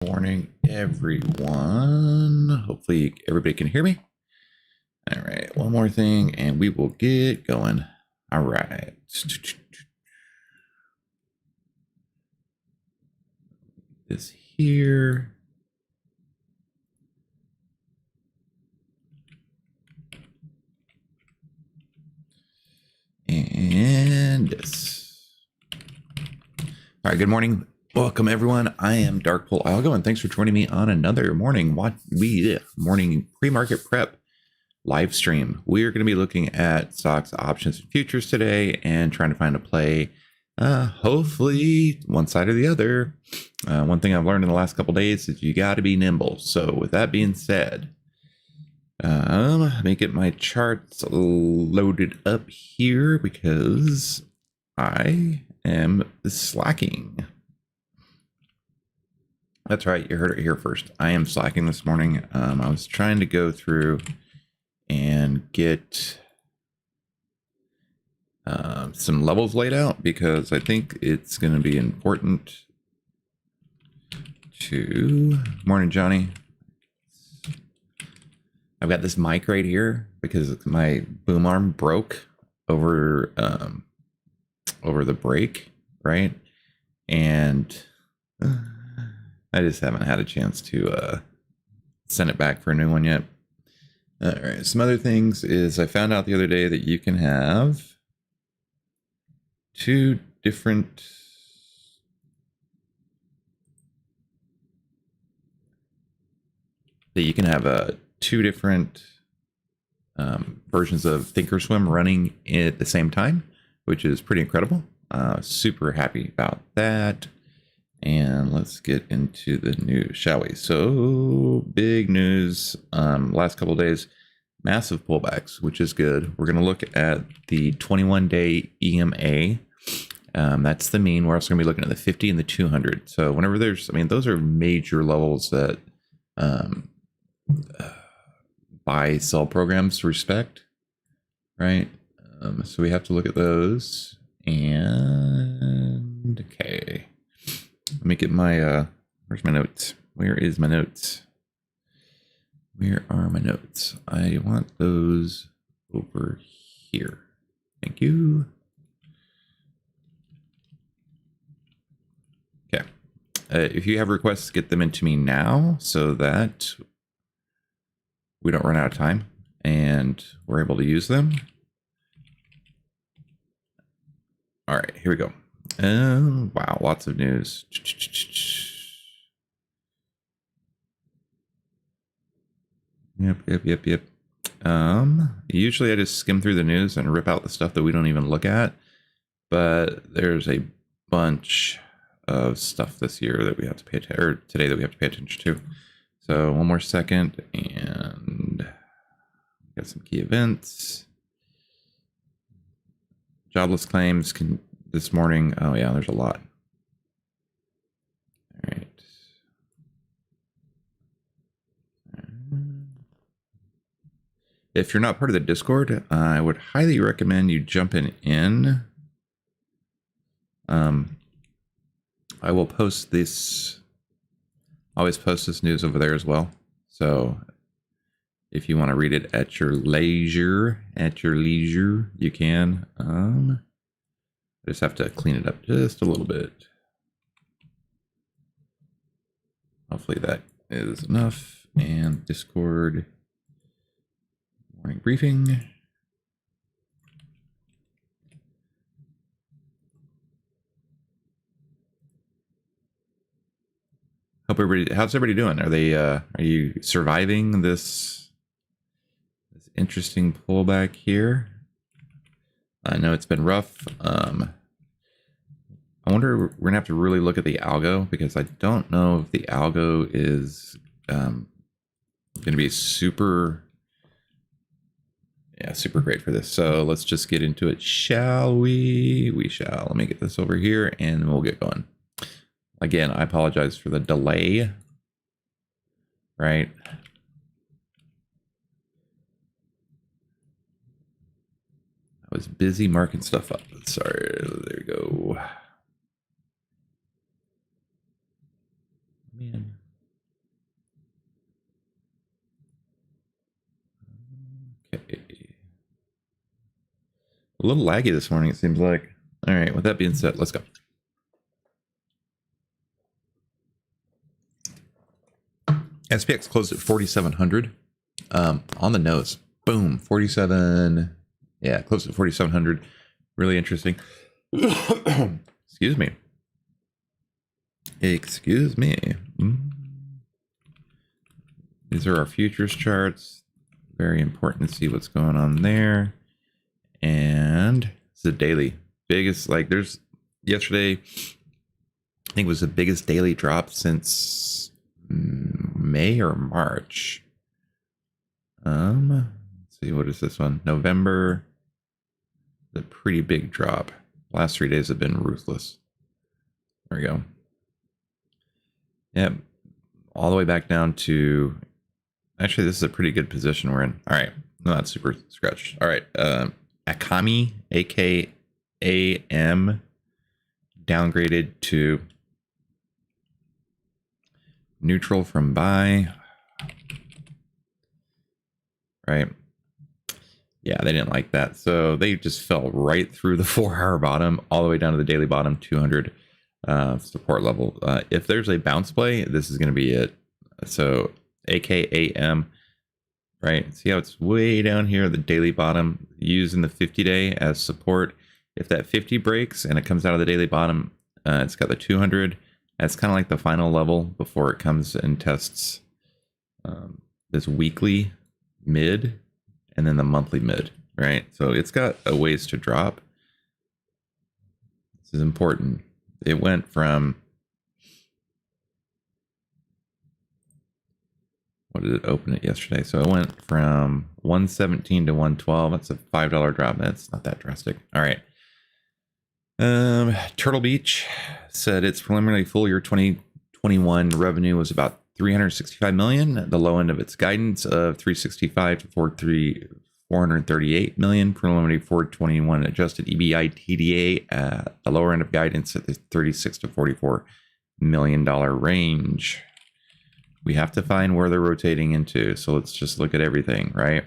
Morning, everyone. Hopefully everybody can hear me. All right, one more thing and we will get going. All right. This here. And this. All right, good morning. Welcome, everyone. I am Darkpool Algo, and thanks for joining me on another morning pre-market prep live stream. We are going to be looking at stocks, options, and futures today, and trying to find a play. Hopefully, one side or the other. One thing I've learned in the last couple days is you got to be nimble. So, with that being said, let me get my charts loaded up here because I am slacking. That's right, you heard it here first. I am slacking this morning. I was trying to go through and get some levels laid out because I think it's going to be important to... Morning, Johnny. I've got this mic right here because my boom arm broke over the break, right? And I just haven't had a chance to send it back for a new one yet. All right, some other things is I found out the other day that you can have two different versions of Thinkorswim running at the same time, which is pretty incredible. Super happy about that. And let's get into the news, shall we? So big news. Last couple of days, massive pullbacks, which is good. We're going to look at the 21-day EMA. That's the mean. We're also going to be looking at the 50 and the 200. So whenever there's, those are major levels that buy sell programs respect, right? So we have to look at those. And okay. Let me get my, where's my notes? Where is my notes? Where are my notes? I want those over here. Thank you. Okay. If you have requests, get them into me now so that we don't run out of time and we're able to use them. All right, here we go. Wow, lots of news. Yep. Usually I just skim through the news and rip out the stuff that we don't even look at, but there's a bunch of stuff this year that we have to pay attention, or today that we have to pay attention to. So one more second, and got some key events. Jobless claims this morning. Oh yeah, there's a lot. All right. If you're not part of the Discord, I would highly recommend you jumping in. I will post this. Always post this news over there as well. So if you want to read it at your leisure, you can. I just have to clean it up just a little bit. Hopefully that is enough. And Discord morning briefing. Hope everybody. How's everybody doing? Are you surviving this interesting pullback here? I know it's been rough. I wonder, we're gonna have to really look at the algo because I don't know if the algo is gonna be super great for this. So let's just get into it, shall we? We shall. Let me get this over here and we'll get going. Again, I apologize for the delay, right? I was busy marking stuff up. Sorry, there we go. Man, A little laggy this morning, it seems like. All right, with that being said, let's go. SPX closed at 4,700 on the nose. Boom, 47. Yeah, close to 4,700. Really interesting. Excuse me. Excuse me. These are our futures charts. Very important to see what's going on there. And it's the daily. Biggest, like there's yesterday, I think it was the biggest daily drop since May or March. Let's see, what is this one? November. A pretty big drop. Last 3 days have been ruthless. There we go. Yep. All the way back down to, actually, this is a pretty good position we're in. All right. No, not super scratched. All right. Akami, AKAM, downgraded to neutral from buy. Right. Yeah, they didn't like that. So they just fell right through the 4-hour bottom, all the way down to the daily bottom, 200 support level. If there's a bounce play, this is going to be it. So AKAM, right? See how it's way down here, the daily bottom, using the 50-day as support. If that 50 breaks and it comes out of the daily bottom, it's got the 200. That's kind of like the final level before it comes and tests this weekly mid and then the monthly mid, right? So it's got a ways to drop. This is important. It went from, what did it open at yesterday? So it went from 117 to 112. That's a $5 drop. That's not that drastic. All right. Turtle Beach said its preliminary full year 2021 revenue was about 365 million, the low end of its guidance of 365 to 438 million. Preliminary 421 adjusted EBITDA at the lower end of guidance at the 36 to 44 million dollar range. We have to find where they're rotating into, so let's just look at everything, right?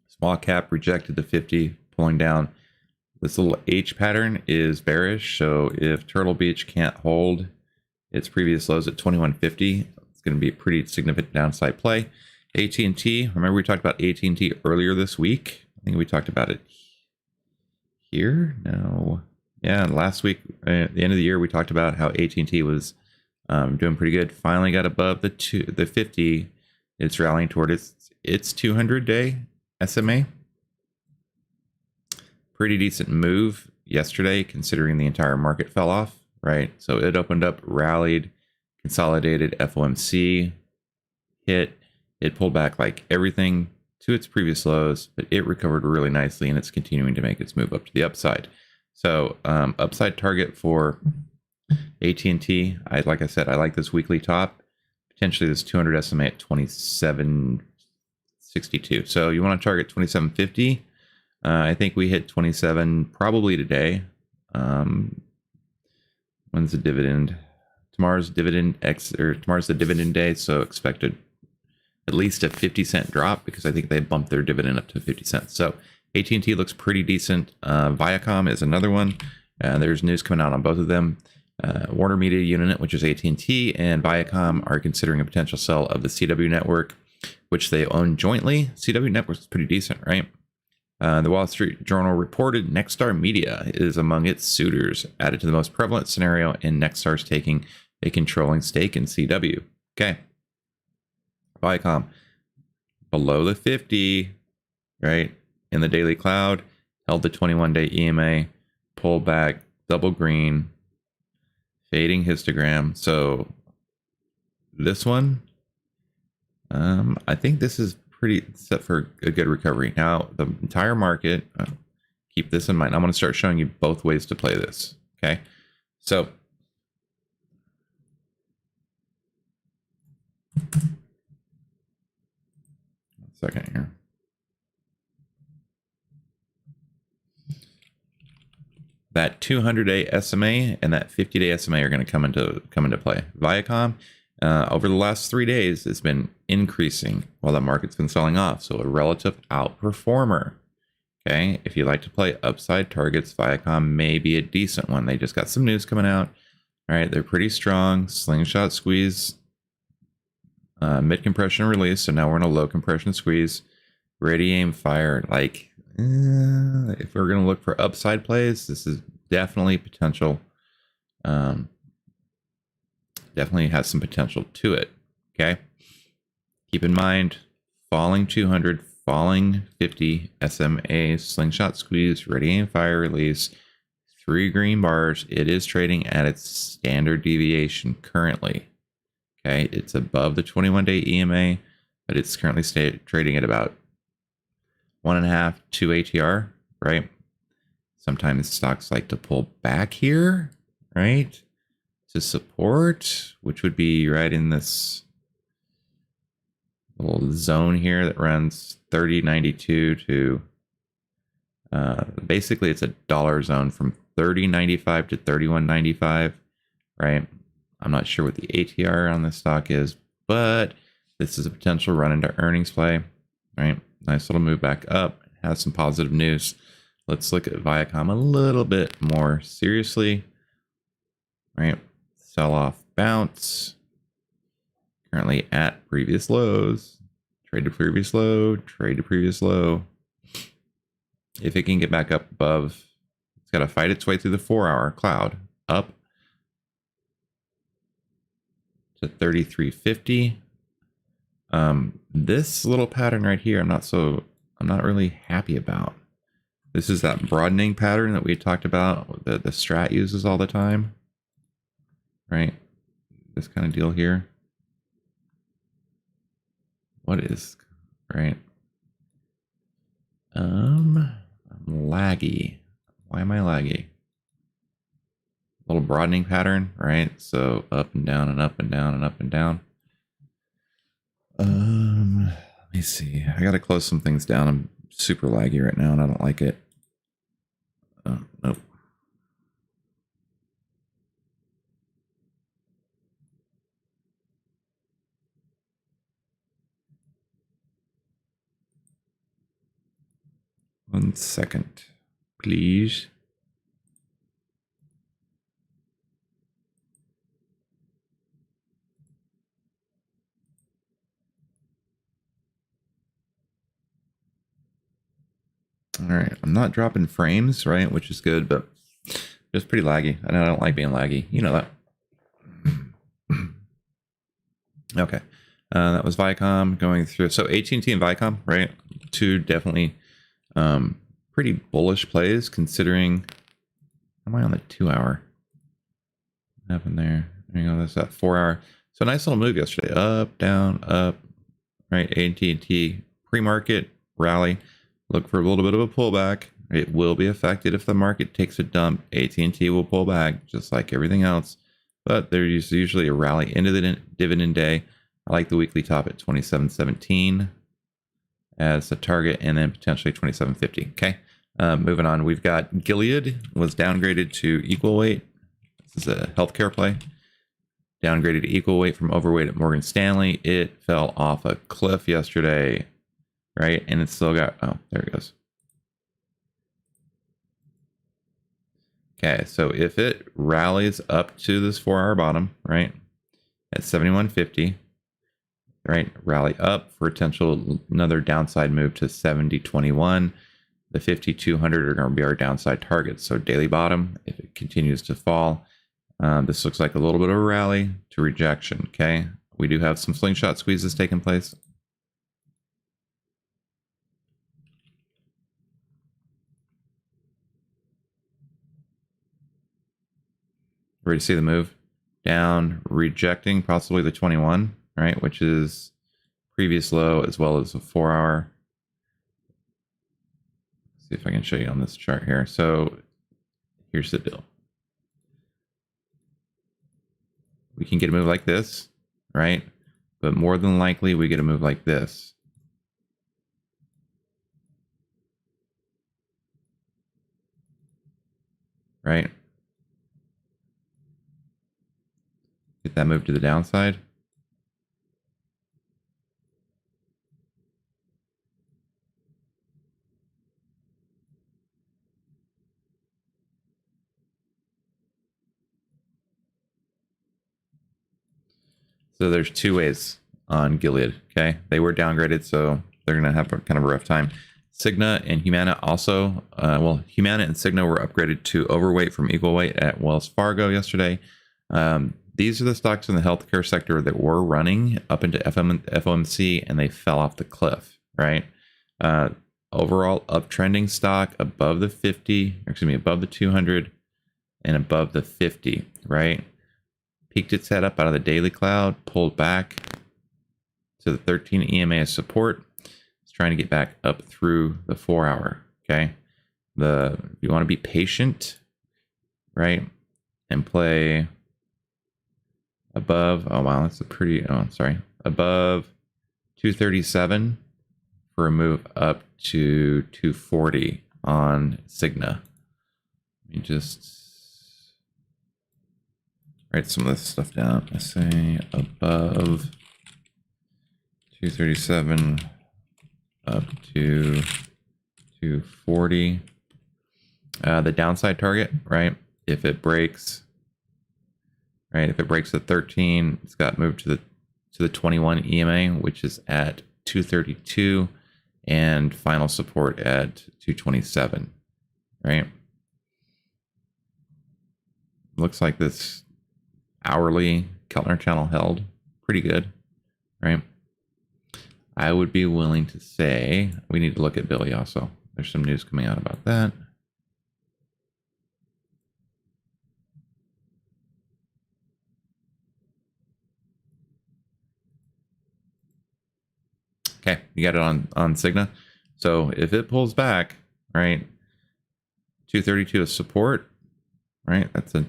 Small cap rejected the 50, pulling down. This little H pattern is bearish, so if Turtle Beach can't hold its previous lows at 2150, it's going to be a pretty significant downside play. AT&T, remember we talked about AT&T earlier this week? I think we talked about it here. No, yeah, last week at the end of the year we talked about how AT&T was doing pretty good. Finally got above the 50. It's rallying toward its 200-day SMA. Pretty decent move yesterday, considering the entire market fell off. Right, so it opened up, rallied, consolidated, FOMC hit. It pulled back like everything to its previous lows, but it recovered really nicely, and it's continuing to make its move up to the upside. So upside target for AT&T, like I said, I like this weekly top, potentially this 200 SMA at 2762. So you want to target 2750. I think we hit 27 probably today. When's the dividend? Tomorrow's the dividend day, so expected at least a 50-cent drop, because I think they bumped their dividend up to 50 cents. So AT&T looks pretty decent. Viacom is another one. There's news coming out on both of them. Warner Media Unit, which is AT&T, and Viacom are considering a potential sell of the CW network, which they own jointly. CW network is pretty decent, right? The Wall Street Journal reported Nexstar Media is among its suitors, added to the most prevalent scenario in Nexstar's taking a controlling stake in CW. Okay. Viacom, below the 50, right? In the daily cloud, held the 21-day EMA, pulled back, double green, fading histogram. So this one, I think this is pretty set for a good recovery. Now, the entire market, keep this in mind. I'm going to start showing you both ways to play this. Okay. So one second here. That 200-day SMA and that 50-day SMA are going to come into play. Viacom, over the last 3 days, it's been increasing while the market's been selling off. So a relative outperformer. Okay, if you like to play upside targets, Viacom may be a decent one. They just got some news coming out. All right, they're pretty strong. Slingshot squeeze, mid compression release. So now we're in a low compression squeeze. Ready, aim, fire. Like, if we're going to look for upside plays, this is definitely potential. Definitely has some potential to it. Okay. Keep in mind, falling 200, falling 50, SMA, slingshot squeeze, ready, aim, fire, release, 3 green bars. It is trading at its standard deviation currently. Okay. It's above the 21-day EMA, but it's currently trading at about 1.5, 2 ATR, right? Sometimes stocks like to pull back here, right? To support, which would be right in this little zone here that runs 30.92 to basically it's a dollar zone from 30.95 to 31.95, right? I'm not sure what the ATR on this stock is, but this is a potential run into earnings play, right? Nice little move back up. Has some positive news. Let's look at Viacom a little bit more seriously, right? Sell off bounce. Currently at previous lows. Trade to previous low. Trade to previous low. If it can get back up above, it's got to fight its way through the 4-hour cloud. Up to 33.50. This little pattern right here, I'm not really happy about. This is that broadening pattern that we talked about that the strat uses all the time, right? This kind of deal here. What is, right? I'm laggy. Why am I laggy? Little broadening pattern, right? So up and down and up and down and up and down. Let me see. I gotta close some things down. I'm super laggy right now and I don't like it. Nope. One second, please. All right, I'm not dropping frames, right, which is good, but just pretty laggy. I don't like being laggy. You know that. Okay, that was Viacom going through. So AT&T and Viacom, right? Two definitely pretty bullish plays considering. Am I on the 2-hour? What happened there? There you go. That's that 4-hour. So nice little move yesterday. Up, down, up. Right. AT&T pre-market rally. Look for a little bit of a pullback. It will be affected if the market takes a dump. AT&T will pull back just like everything else. But there's usually a rally into the dividend day. I like the weekly top at 27.17 as a target, and then potentially 27.50. Okay. Moving on, we've got Gilead was downgraded to equal weight. This is a healthcare play. Downgraded to equal weight from overweight at Morgan Stanley. It fell off a cliff yesterday, right? And it's still got, oh, there it goes. Okay, so if it rallies up to this 4-hour bottom, right, at 71.50, right, rally up for potential another downside move to 70.21. The 5,200 are going to be our downside targets. So daily bottom, if it continues to fall, this looks like a little bit of a rally to rejection. Okay, we do have some slingshot squeezes taking place. Ready to see the move down, rejecting possibly the 21, right, which is previous low as well as a 4-hour. See if I can show you on this chart here. So here's the deal. We can get a move like this, right? But more than likely we get a move like this. Right? Get that move to the downside. So there's two ways on Gilead. Okay, they were downgraded, so they're gonna have kind of a rough time. Cigna and Humana also, well, Humana and Cigna were upgraded to overweight from equal weight at Wells Fargo yesterday. These are the stocks in the healthcare sector that were running up into FOMC, and they fell off the cliff, right? Overall uptrending stock above the 50, or excuse me, above the 200 and above the 50, right? Peeked its head up out of the daily cloud, pulled back to the 13 EMA as support. It's trying to get back up through the 4 hour, okay? If you want to be patient, right, and play above, oh wow, that's a pretty, above 237 for a move up to 240 on Cigna. Let me just write some of this stuff down. I say above 237 up to 240. The downside target, right? If it breaks, right? If it breaks the 13, it's got moved to the 21 EMA, which is at 232, and final support at 227, right? Looks like this hourly Keltner channel held pretty good, right? I would be willing to say we need to look at Billy also. There's some news coming out about that. Okay, you got it on Cigna. So if it pulls back, right, 232 is support, right? That's a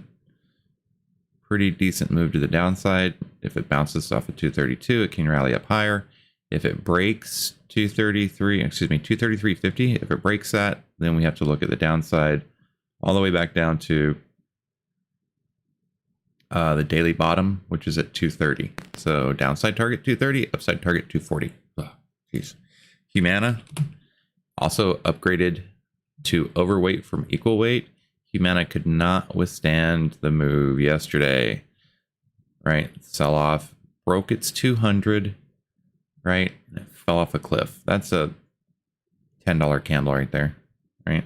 pretty decent move to the downside. If it bounces off of 232, it can rally up higher. If it breaks 233.50, if it breaks that, then we have to look at the downside all the way back down to the daily bottom, which is at 230. So downside target 230, upside target 240. Oh, geez. Humana also upgraded to overweight from equal weight. Humana could not withstand the move yesterday, right? Sell off, broke its 200, right? It fell off a cliff. That's a $10 candle right there, right?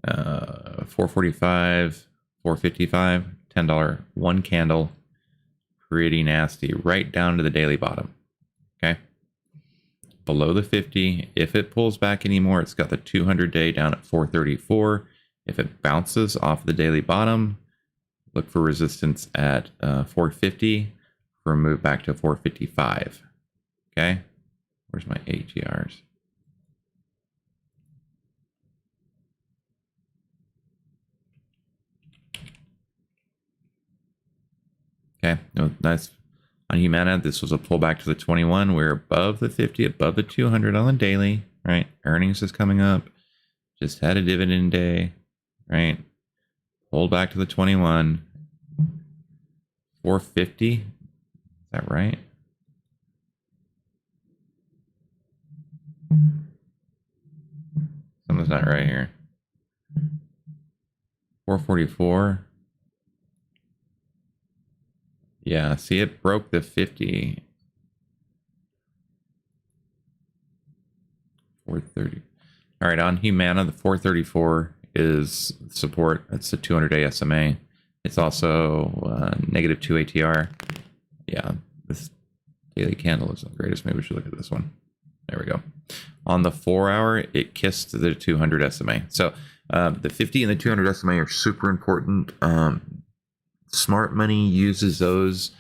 445, 455, $10, one candle, pretty nasty, right down to the daily bottom. Okay, below the 50. If it pulls back anymore, it's got the 200-day down at 434. If it bounces off the daily bottom, look for resistance at 450 for a move back to 455. Okay, where's my ATRs? Okay, no, nice. On Humana, this was a pullback to the 21. We're above the 50, above the 200 on the daily, right? Earnings is coming up. Just had a dividend day, right? Pulled back to the 21. 450. Is that right? Something's not right here. 444. Yeah, see, it broke the 50. 430. All right, on Humana, the 434 is support. That's the 200-day SMA. It's also negative 2 ATR. Yeah, this daily candle isn't the greatest. Maybe we should look at this one. There we go. On the 4 hour, it kissed the 200 SMA. So the 50 and the 200 SMA are super important. Smart money uses those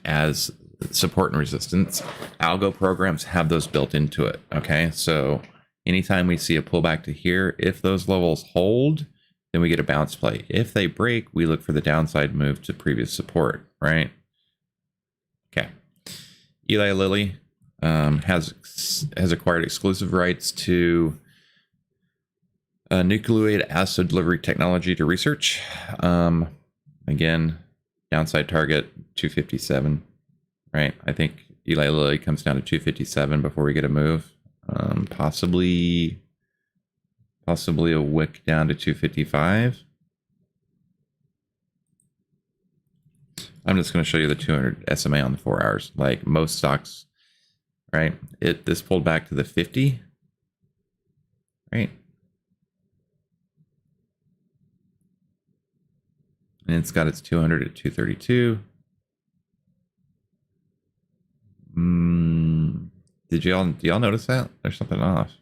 as support and resistance. Algo programs have those built into it. Okay, so anytime we see a pullback to here, if those levels hold, then we get a bounce play. If they break, we look for the downside move to previous support, right? Okay. Eli Lilly has acquired exclusive rights to nucleic acid delivery technology to research. Again, downside target 257, right? I think Eli Lilly comes down to 257 before we get a move. Possibly a wick down to 255. I'm just going to show you the 200 SMA on the 4 hours. Like most stocks, right? This pulled back to the 50, right? And it's got its 200 at 232. Do y'all notice that? There's something off.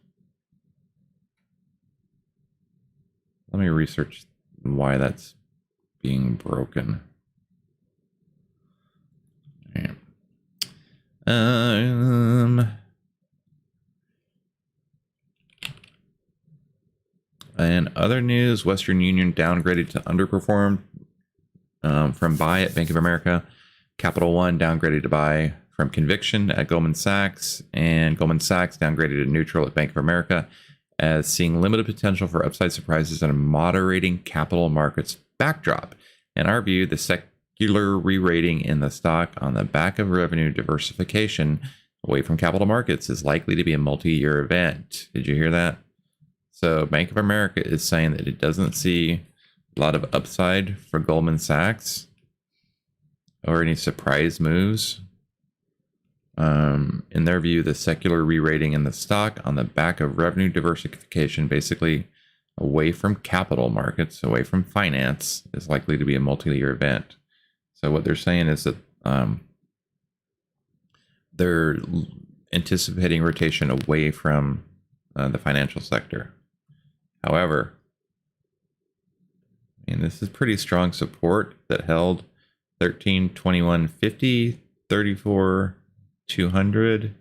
Let me research why that's being broken. Okay. And other news, Western Union downgraded to underperform from buy at Bank of America. Capital One downgraded to buy from conviction at Goldman Sachs, and Goldman Sachs downgraded to neutral at Bank of America, as seeing limited potential for upside surprises and a moderating capital markets backdrop. In our view, the secular re-rating in the stock on the back of revenue diversification away from capital markets is likely to be a multi-year event. Did you hear that? So Bank of America is saying that it doesn't see a lot of upside for Goldman Sachs or any surprise moves. In their view, the secular re-rating in the stock on the back of revenue diversification, basically away from capital markets, away from finance, is likely to be a multi-year event. So what they're saying is that they're anticipating rotation away from the financial sector. However, and this is pretty strong support that held 1321.50, 34. 200.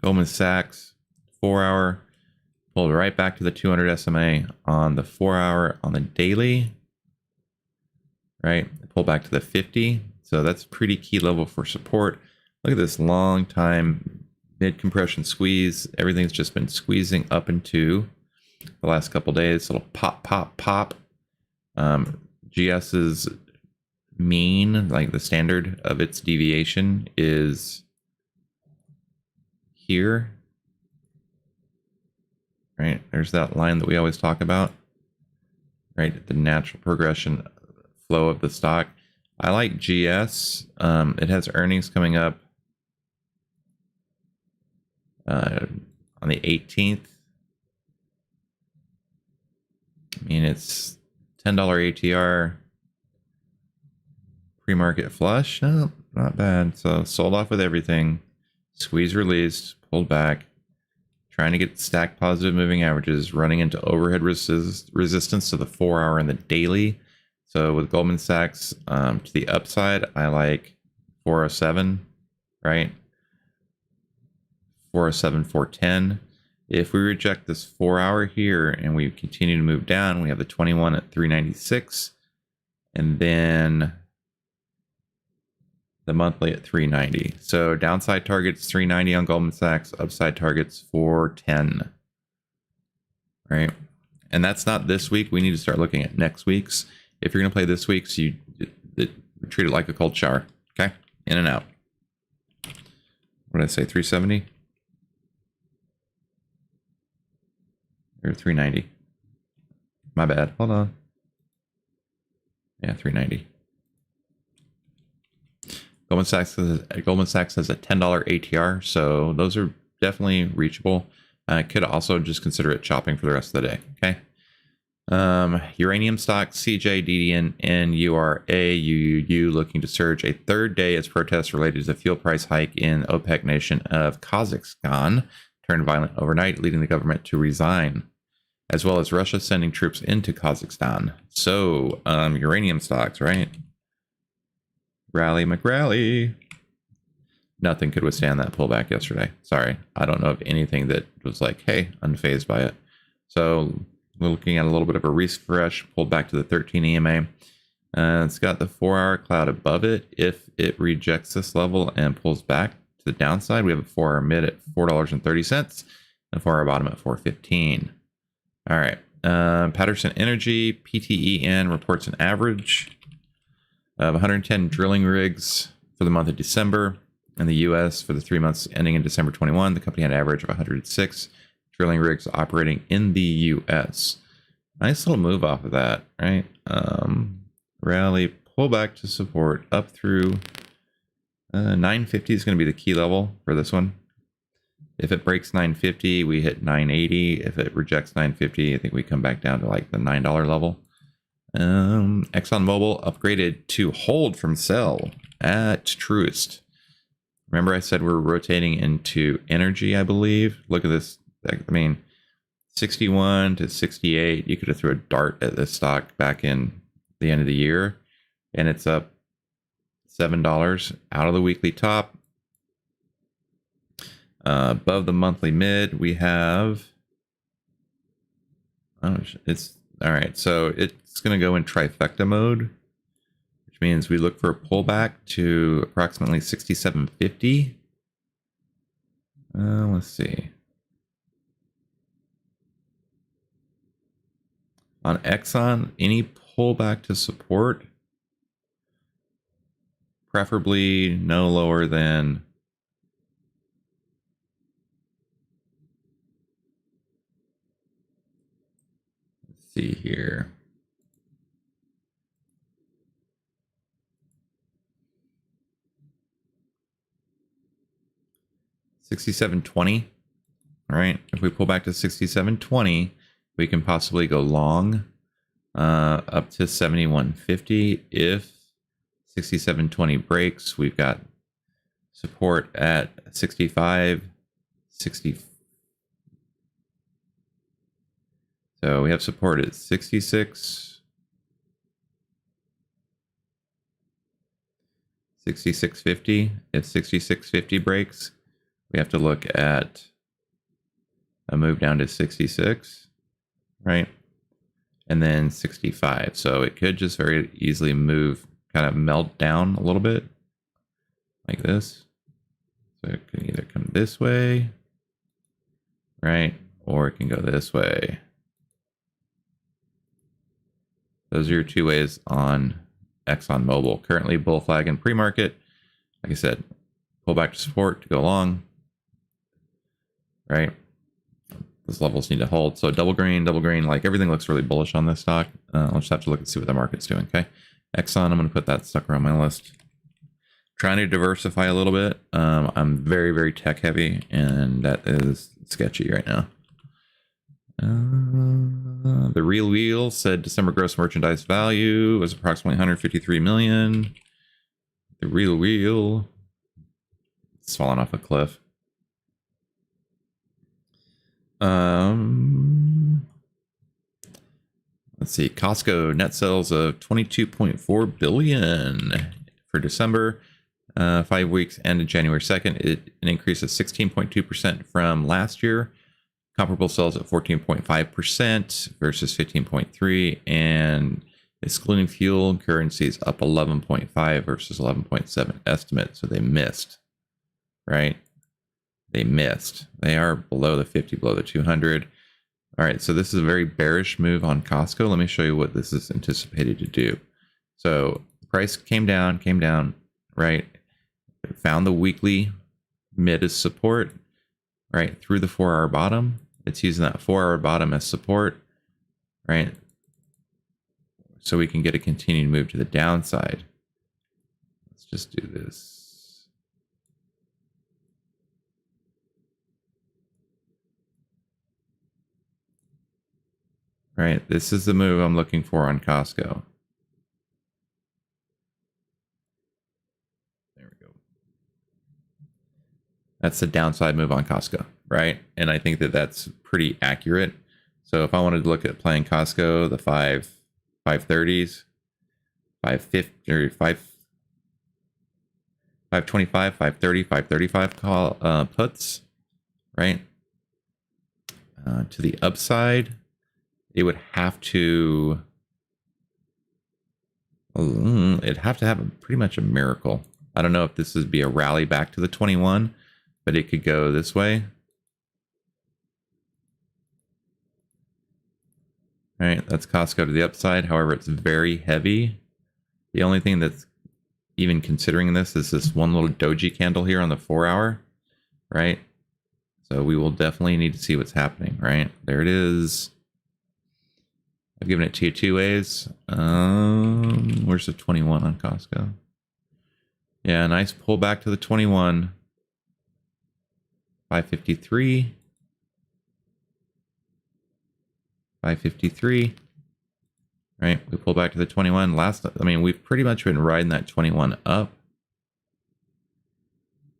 Goldman Sachs 4 hour pulled right back to the 200 SMA on the 4 hour on the daily, right? Pulled back to the 50. So that's pretty key level for support. Look at this long time mid compression squeeze. Everything's just been squeezing up into the last couple days. Little pop, pop, pop. GS's mean, like the standard of its deviation, is here, right? There's that line that we always talk about, right? The natural progression flow of the stock. I like GS. It has earnings coming up on the 18th. I mean, it's $10 ATR. Pre-market flush, no, not bad. So sold off with everything. Squeeze released, pulled back, trying to get stacked positive moving averages, running into overhead resistance to the 4 hour and the daily. So with Goldman Sachs to the upside, I like 407, right? 407, 410. If we reject this 4 hour here and we continue to move down, we have the 21 at 396, and then the monthly at 390. So downside targets 390 on Goldman Sachs, upside targets 410. Right? And that's not this week. We need to start looking at next week's. If you're going to play this week's, you treat it like a cold shower. Okay? In and out. What did I say? 370? Or 390? My bad. Hold on. Yeah, 390. Goldman Sachs has a $10 ATR, so those are definitely reachable. I could also just consider it chopping for the rest of the day. Okay. Uranium stock, CJ, DDN, and URA, UUU looking to surge a third day as protests related to the fuel price hike in OPEC nation of Kazakhstan turned violent overnight, leading the government to resign, as well as Russia sending troops into Kazakhstan. So, uranium stocks, right? Rally McRally. Nothing could withstand that pullback yesterday. Sorry, I don't know of anything that was like, hey, unfazed by it. So we're looking at a little bit of a refresh, pulled back to the 13 EMA. It's got the 4 hour cloud above it. If it rejects this level and pulls back to the downside, we have a 4 hour mid at $4.30 and 4 hour bottom at $4.15. All right. Patterson Energy, PTEN reports an average of 110 drilling rigs for the month of December. In the U.S., for the 3 months ending in December 21, the company had an average of 106 drilling rigs operating in the U.S. Nice little move off of that, right? rally, pull back to support up through 950 is going to be the key level for this one. If it breaks 950, we hit 980. If it rejects 950, I think we come back down to like the $9 level. ExxonMobil upgraded to hold from sell at Truist. Remember I said we're rotating into energy, I believe. Look at this. I mean, 61 to 68. You could have threw a dart at this stock back in the end of the year, and it's up $7 out of the weekly top. Above the monthly mid, we have. Oh, it's all right. So it's going to go in trifecta mode, which means we look for a pullback to approximately 67.50. Let's see. On Exxon, any pullback to support, preferably no lower than see here. $67.20. All right. If we pull back to $67.20, we can possibly go long up to $71.50. If $67.20 breaks, we've got support at 65, 60. So we have support at 66, 66.50. If 66.50 breaks, we have to look at a move down to 66, right? And then 65. So it could just very easily move, kind of melt down a little bit like this. So it can either come this way, right? Or it can go this way. Those are your two ways on ExxonMobil. Currently bull flag in pre-market. Like I said, pull back to support to go long, right? Those levels need to hold. So double green, like everything looks really bullish on this stock. I'll just have to look and see what the market's doing, okay? Exxon, I'm going to put that sucker on my list. Trying to diversify a little bit. I'm very, very tech heavy, and that is sketchy right now. The Real Wheel said December gross merchandise value was approximately 153 million. The Real Wheel, it's falling off a cliff. Let's see. Costco net sales of 22.4 billion for December. 5 weeks ended January 2nd. An increase of 16.2% from last year. Comparable sales at 14.5% versus 15.3%, and excluding fuel and currencies up 11.5 versus 11.7 estimate. So they missed, right? They missed. They are below the 50, below the 200. All right, so this is a very bearish move on Costco. Let me show you what this is anticipated to do. So the price came down, right? It found the weekly mid as support, right? Through the 4-hour bottom. It's using that 4-hour bottom as support, right? So we can get a continued move to the downside. Let's just do this. Right, this is the move I'm looking for on Costco. There we go. That's the downside move on Costco, right? And I think that that's pretty accurate. So if I wanted to look at playing Costco, the 530s, 550 or 525, 530, 535 call puts, right? To the upside, it would have to it'd have to have pretty much a miracle. I don't know if this would be a rally back to the 21, but it could go this way. All right, that's Costco to the upside. However, it's very heavy. The only thing that's even considering this is this one little doji candle here on the 4-hour, right? So we will definitely need to see what's happening, right? There it is. I've given it to you two ways. Where's the 21 on Costco? Yeah, nice pullback to the 21. 553. 553. Right, we pull back to the 21. We've pretty much been riding that 21 up.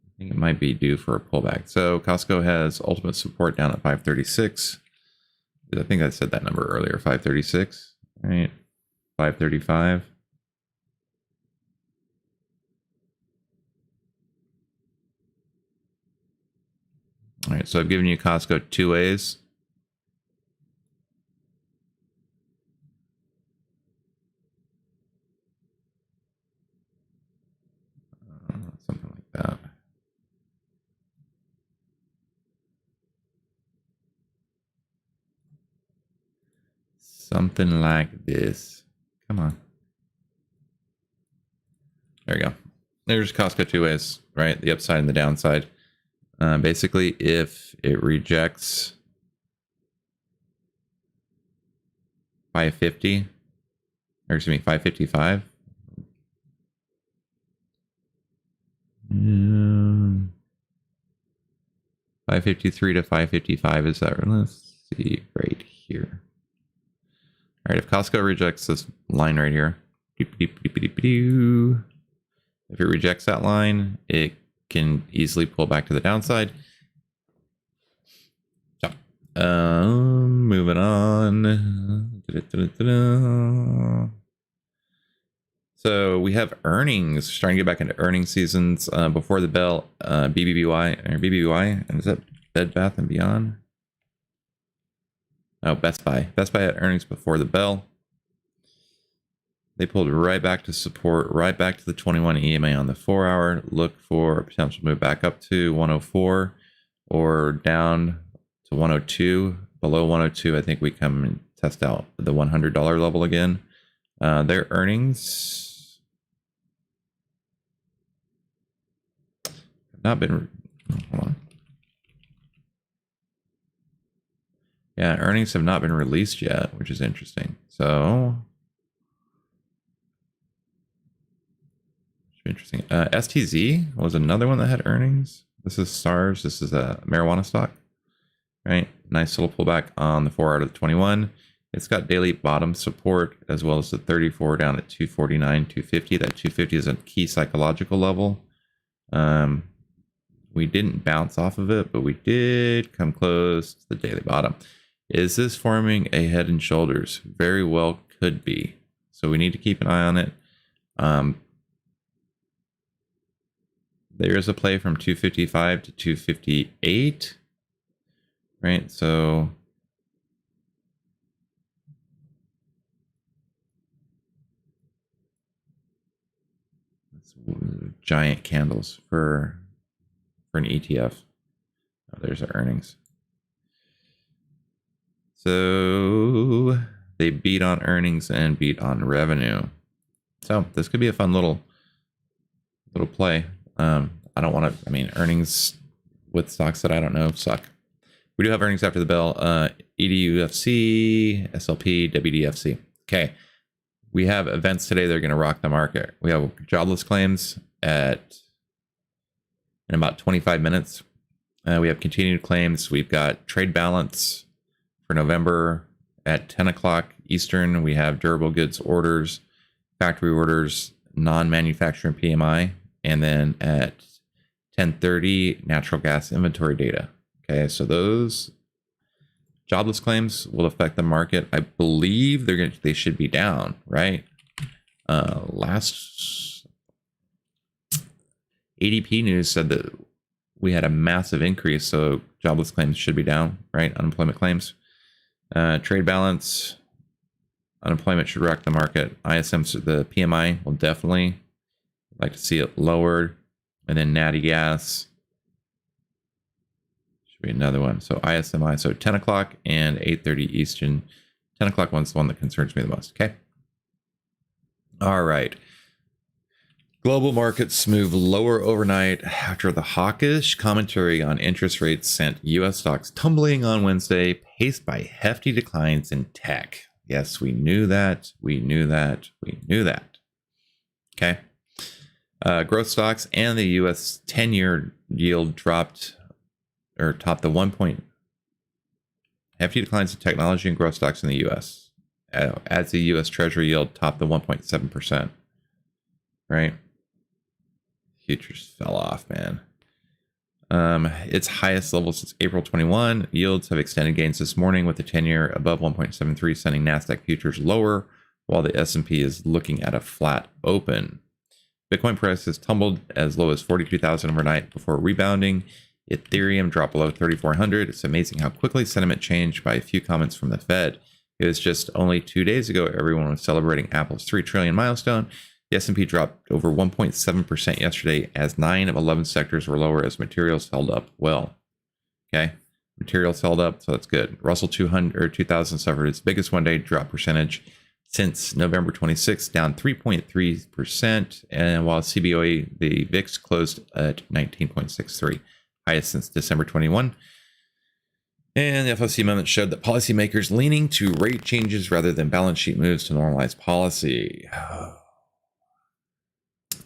I think it might be due for a pullback. So Costco has ultimate support down at 536. I think I said that number earlier, 536, right? 535. All right, so I've given you Costco two ways. Something like that. Something like this. Come on. There we go. There's Costco two ways, right? The upside and the downside. Basically, if it rejects 550, or excuse me, 555. 553 to 555 is that? Let's see right here. All right, if Costco rejects this line right here, if it rejects that line, it can easily pull back to the downside. So, moving on. So we have earnings, starting to get back into earnings seasons. Before the bell, BBBY, and is that Bed Bath and Beyond? Oh, Best Buy. Best Buy had earnings before the bell. They pulled right back to support, right back to the 21 EMA on the 4-hour. Look for a potential move back up to 104 or down to 102. Below 102, I think we come and test out the $100 level again. Their earnings have not been. Hold on. Yeah, earnings have not been released yet, which is interesting. So, interesting. STZ was another one that had earnings. This is SARS. This is a marijuana stock, right? Nice little pullback on the 4 out of the 21. It's got daily bottom support as well as the 34 down at 249, 250. That 250 is a key psychological level. We didn't bounce off of it, but we did come close to the daily bottom. Is this forming a head and shoulders? Very well could be. So we need to keep an eye on it. There is a play from 255 to 258, right? So giant candles for an ETF. Oh, there's our earnings. So they beat on earnings and beat on revenue. So this could be a fun little play. I don't want to, earnings with stocks that I don't know suck. We do have earnings after the bell. EDUFC, SLP, WDFC. Okay. We have events today that are going to rock the market. We have jobless claims in about 25 minutes. We have continued claims. We've got trade balance for November at 10 o'clock Eastern. We have durable goods orders, factory orders, non-manufacturing PMI, and then at 10:30 natural gas inventory data. Okay, so those jobless claims will affect the market. I believe they should be down, right? Last ADP news said that we had a massive increase, so jobless claims should be down, right? Unemployment claims. Trade balance, unemployment should wreck the market. ISM, the PMI will definitely like to see it lowered. And then natty gas should be another one. So ISMI, so 10 o'clock and 8:30 Eastern. 10 o'clock one's the one that concerns me the most. Okay. All right. Global markets move lower overnight after the hawkish commentary on interest rates sent U.S. stocks tumbling on Wednesday, paced by hefty declines in tech. Yes, we knew that. We knew that. We knew that. Okay. Growth stocks and the U.S. 10-year yield topped the 1 point. Hefty declines in technology and growth stocks in the U.S. As the U.S. Treasury yield topped the 1.7%. Right? Futures fell off, man. Its highest level since April 21. Yields have extended gains this morning with the 10-year above 1.73, sending NASDAQ futures lower, while the S&P is looking at a flat open. Bitcoin price has tumbled as low as 42,000 overnight before rebounding. Ethereum dropped below 3,400. It's amazing how quickly sentiment changed by a few comments from the Fed. It was just only 2 days ago everyone was celebrating Apple's 3 trillion milestone. The S&P dropped over 1.7% yesterday as 9 of 11 sectors were lower as materials held up well. Okay, materials held up, so that's good. Russell 2000 suffered its biggest one-day drop percentage since November 26th, down 3.3%, and while CBOE, the VIX closed at 19.63, highest since December 21. And the FOMC amendment showed that policymakers leaning to rate changes rather than balance sheet moves to normalize policy.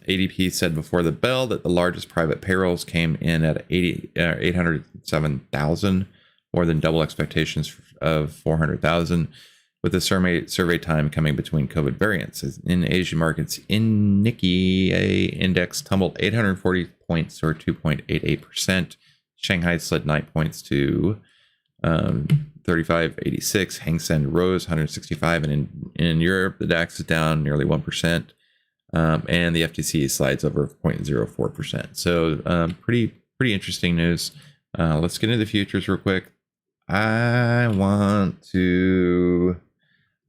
ADP said before the bell that the largest private payrolls came in at 807,000, more than double expectations of 400,000, with the survey time coming between COVID variants. In Asian markets, in Nikkei index tumbled 840 points or 2.88%. Shanghai slid 9 points to 35.86. Hang Seng rose 165, and in Europe, the DAX is down nearly 1%. And the FTSE slides over 0.04%. So pretty interesting news. Let's get into the futures real quick. I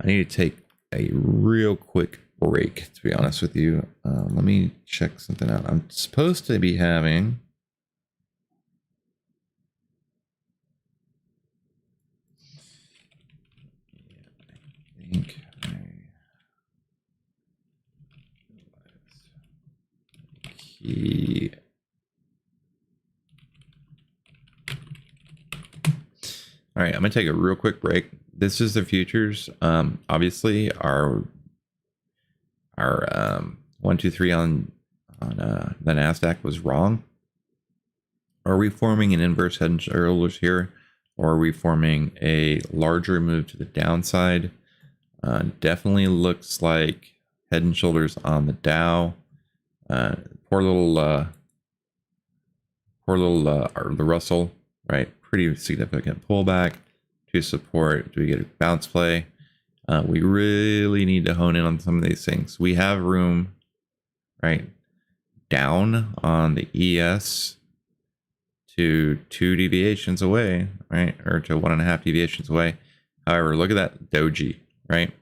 need to take a real quick break, to be honest with you. Let me check something out. I'm supposed to be having... I think all right, I'm gonna take a real quick break. This is the futures. Obviously our 1, 2, 3 on the NASDAQ was wrong. Are we forming an inverse head and shoulders here, or are we forming a larger move to the downside? Definitely looks like head and shoulders on the Dow. Poor little the Russell, right? Pretty significant pullback to support. Do we get a bounce play? We really need to hone in on some of these things. We have room, right? Down on the ES to 2 deviations away, right? Or to 1.5 deviations away. However, look at that doji, right?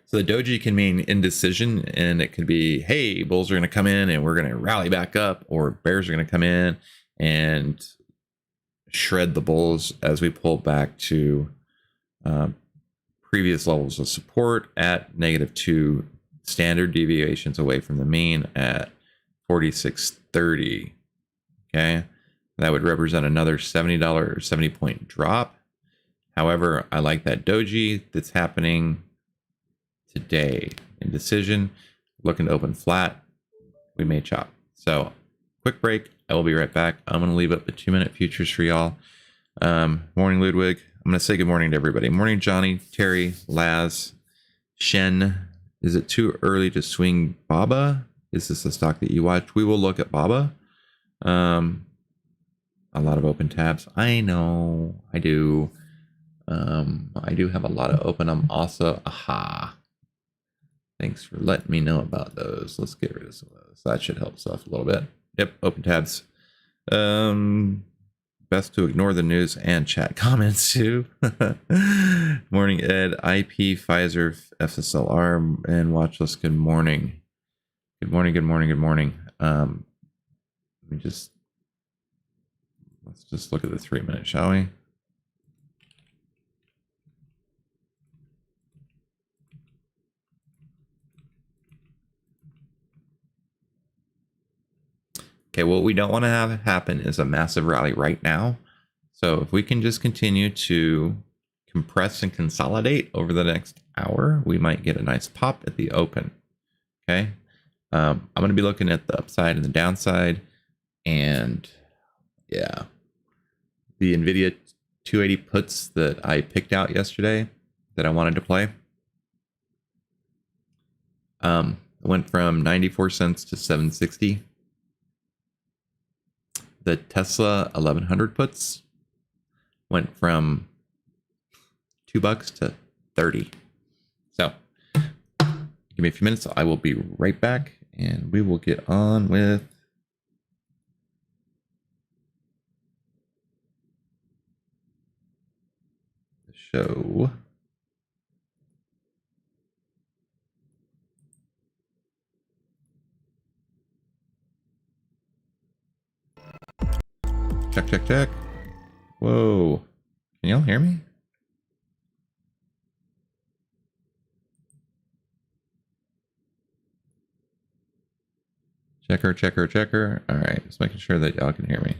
So the doji can mean indecision, and it could be, hey, bulls are going to come in and we're going to rally back up, or bears are going to come in and shred the bulls as we pull back to previous levels of support at -2 standard deviations away from the mean at 46.30. Okay, that would represent another $70 or 70 point drop. However, I like that doji that's happening today. Indecision, looking to open flat, we may chop. So quick break, I will be right back. I'm going to leave up the 2-minute futures for y'all. Morning, Ludwig. I'm going to say good morning to everybody. Morning, Johnny, Terry, Laz, Shen. Is it too early to swing Baba? Is this a stock that you watch? We will look at Baba. A lot of open tabs. I know, I do. I do have a lot of open. I'm also, aha. Thanks for letting me know about those. Let's get rid of some of those. That should help stuff a little bit. Yep, open tabs. Best to ignore the news and chat comments too. Morning, Ed. IP, Pfizer, FSLR, and watchlist. Good morning. Good morning. Good morning. Good morning. Let's just look at the 3-minute, shall we? Okay, what we don't want to have happen is a massive rally right now. So if we can just continue to compress and consolidate over the next hour, we might get a nice pop at the open. Okay. I'm going to be looking at the upside and the downside, and yeah, the NVIDIA 280 puts that I picked out yesterday that I wanted to play. Went from 94 cents to 760. The Tesla 1100 puts went from $2 to 30. So give me a few minutes. I will be right back, and we will get on with the show. Check, check, check. Whoa. Can y'all hear me? Checker, checker, checker. All right, just making sure that y'all can hear me.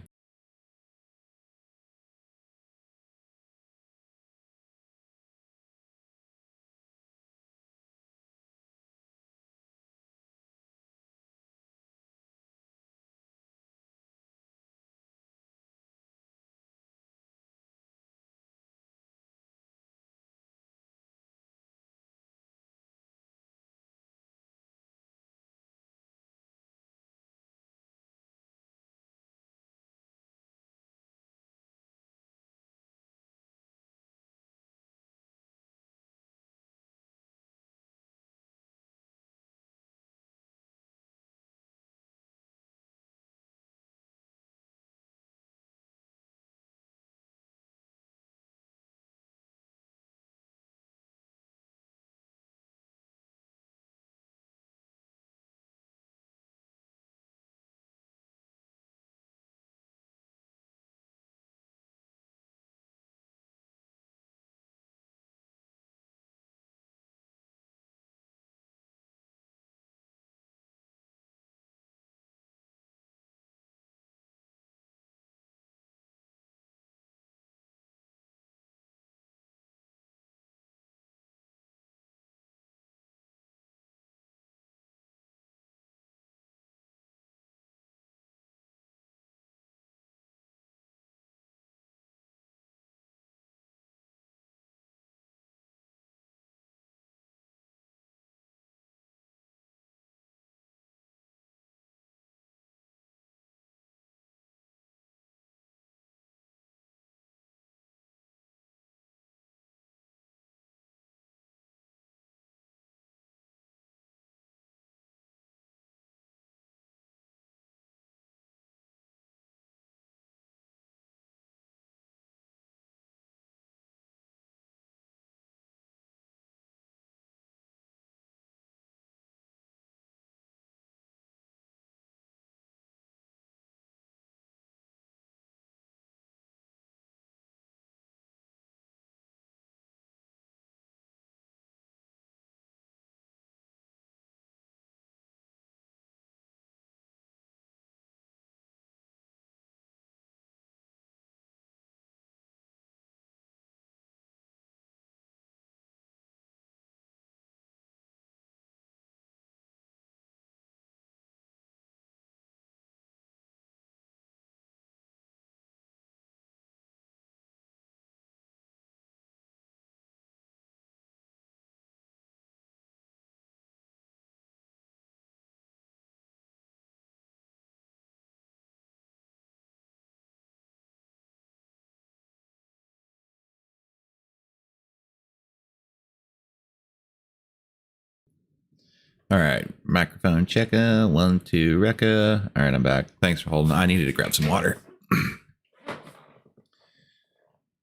All right, microphone checker, 1, 2, Rekka. All right, I'm back. Thanks for holding. I needed to grab some water.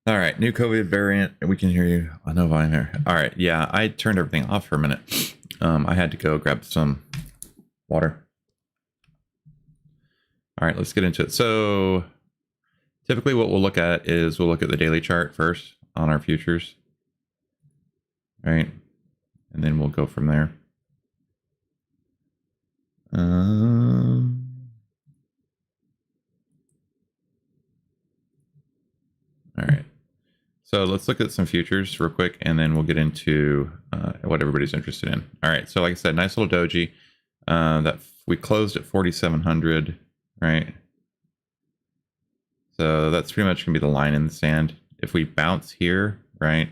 All right, new COVID variant. We can hear you. I know I'm here. All right, yeah, I turned everything off for a minute. I had to go grab some water. All right, let's get into it. So typically what we'll look at is we'll look at the daily chart first on our futures. All right, and then we'll go from there. All right. So let's look at some futures real quick, and then we'll get into what everybody's interested in. All right, so like I said, nice little doji that we closed at 4,700, right? So that's pretty much gonna be the line in the sand. If we bounce here, right,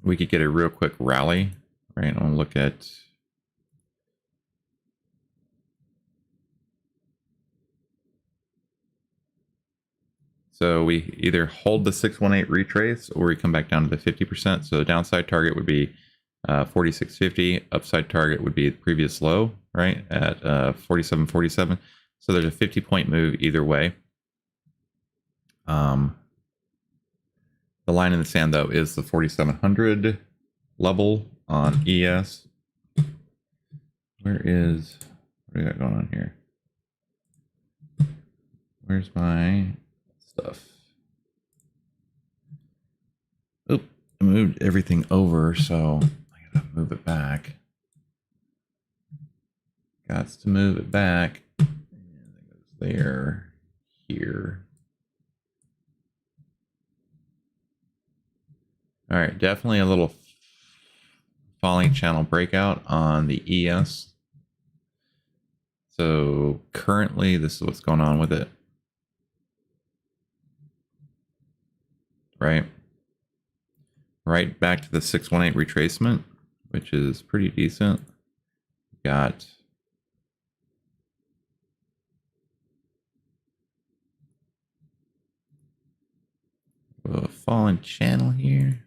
we could get a real quick rally, right? I want to look at. So we either hold the 618 retrace or we come back down to the 50%. So the downside target would be 46.50. Upside target would be the previous low, right, at 47.47. So there's a 50-point move either way. The line in the sand, though, is the 4,700 level on ES. What do we got going on here? Where's my stuff? Oop, I moved everything over, so I gotta move it back. Got to move it back. And it goes there, here. All right, definitely a little falling channel breakout on the ES. So currently, this is what's going on with it. Right back to the 618 retracement, which is pretty decent. Got a falling channel here.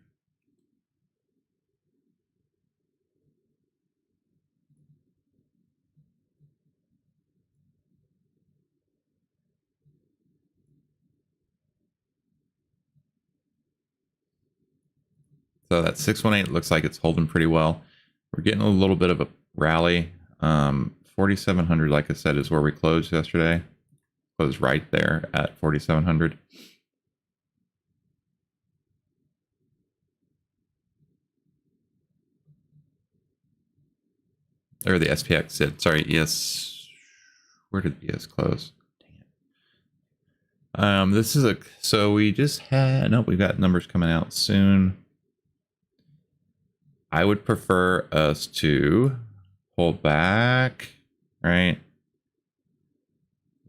So that 618 looks like it's holding pretty well. We're getting a little bit of a rally. 4,700, like I said, is where we closed yesterday. Closed right there at 4,700. Or the SPX did. Sorry, ES. Where did ES close? Dang it. This is a. So we just had. Nope, we've got numbers coming out soon. I would prefer us to pull back, right?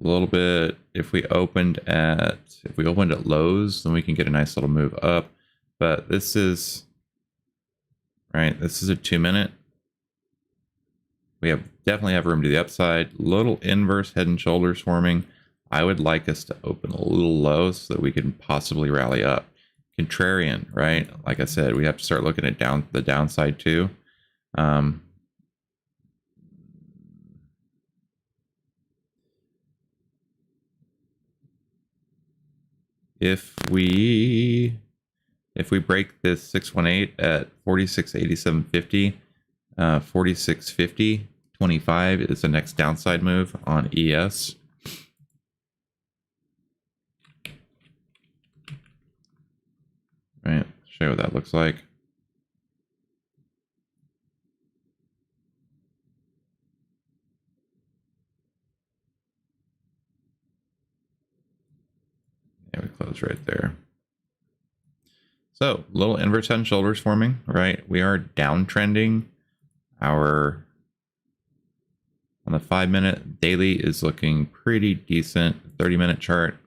A little bit. If we opened at lows, then we can get a nice little move up. But this is right. This is a 2-minute. We definitely have room to the upside. Little inverse head and shoulders forming. I would like us to open a little low so that we can possibly rally up. Contrarian, right? Like I said, we have to start looking at the downside too. If we break this 618 at 46.8750, 46.50.25 is the next downside move on ES. Right, show you what that looks like. Yeah, we close right there. So, little inverse head and shoulders forming, right? We are downtrending. On the 5-minute daily is looking pretty decent. 30-minute chart.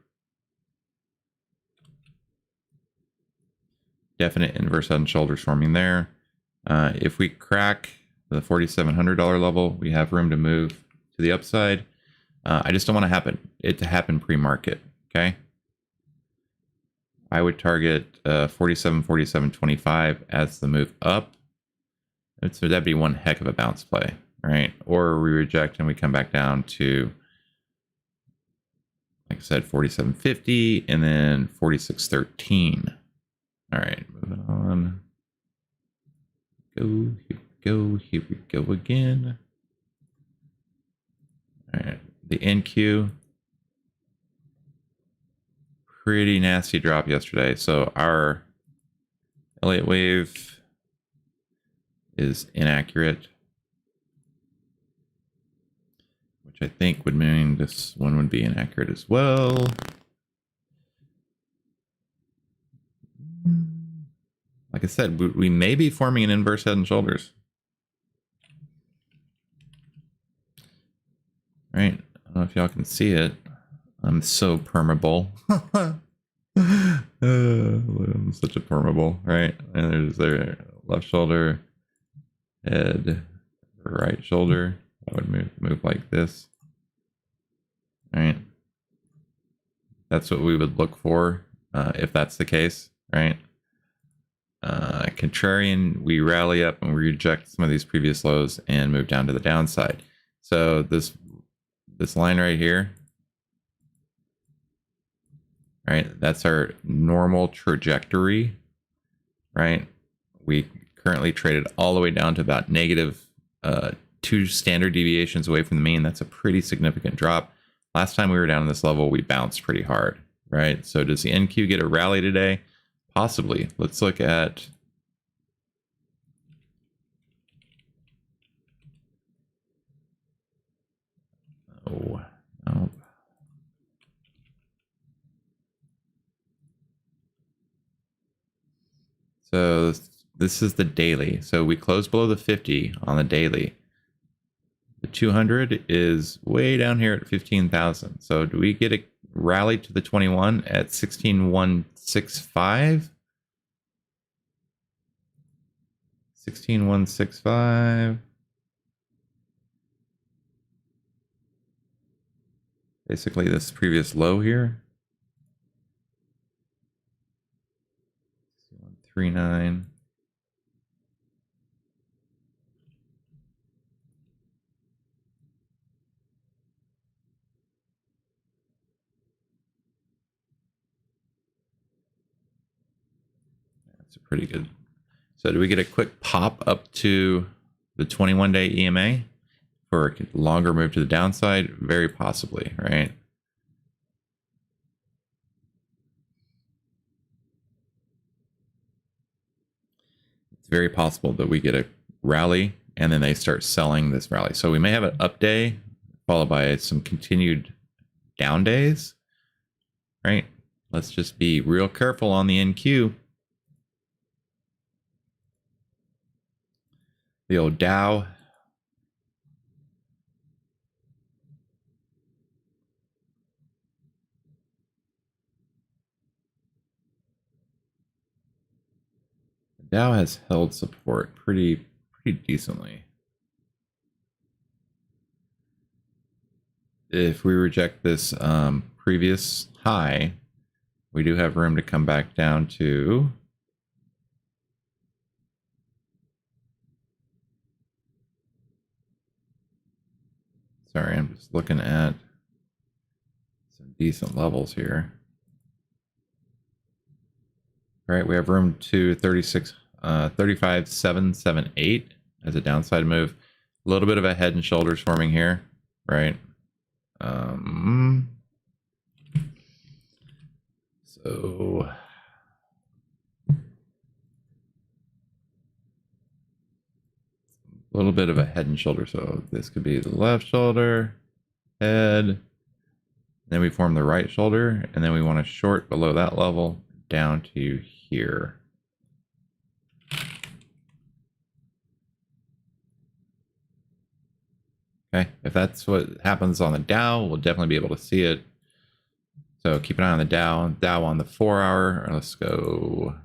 Definite inverse head and shoulders forming there. If we crack the $4,700 level, we have room to move to the upside. I just don't want it to happen pre-market, okay? I would target 47.25 as the move up. So that'd be one heck of a bounce play, right? Or we reject and we come back down to, like I said, 47.50 and then 46.13. All right, moving on. Here we go again. All right, the NQ. Pretty nasty drop yesterday. So our Elliott wave is inaccurate, which I think would mean this one would be inaccurate as well. I said, we may be forming an inverse head and shoulders. All right, I don't know if y'all can see it. I'm so permeable. I'm such a permeable, right? And there's their left shoulder, head, right shoulder. That would move like this. All right. That's what we would look for if that's the case, right? Contrarian, we rally up and we reject some of these previous lows and move down to the downside. So this line right here, right? That's our normal trajectory, right? We currently traded all the way down to about negative 2 standard deviations away from the mean. That's a pretty significant drop. Last time we were down in this level, we bounced pretty hard, right? So does the NQ get a rally today? Possibly. Let's look at no. So this is the daily. So we closed below the 50 on the daily. The 200 is way down here at 15,000. So do we get a rally to the 21 at 16,165? 16,165. Basically this previous low here. 139. That's a pretty good. So do we get a quick pop up to the 21-day EMA for a longer move to the downside? Very possibly, right? It's very possible that we get a rally and then they start selling this rally. So we may have an up day followed by some continued down days, right? Let's just be real careful on the NQ. The old Dow. The Dow has held support pretty decently. If we reject this previous high, we do have room to come back down to sorry, I'm just looking at some decent levels here. All right, we have room to 35,778 as a downside move. A little bit of a head and shoulders forming here, right? So a little bit of a head and shoulder. So this could be the left shoulder, head. Then we form the right shoulder, and then we want to short below that level down to here. Okay, if that's what happens on the Dow, we'll definitely be able to see it. So keep an eye on the Dow. Dow on the 4 hour. Let's go.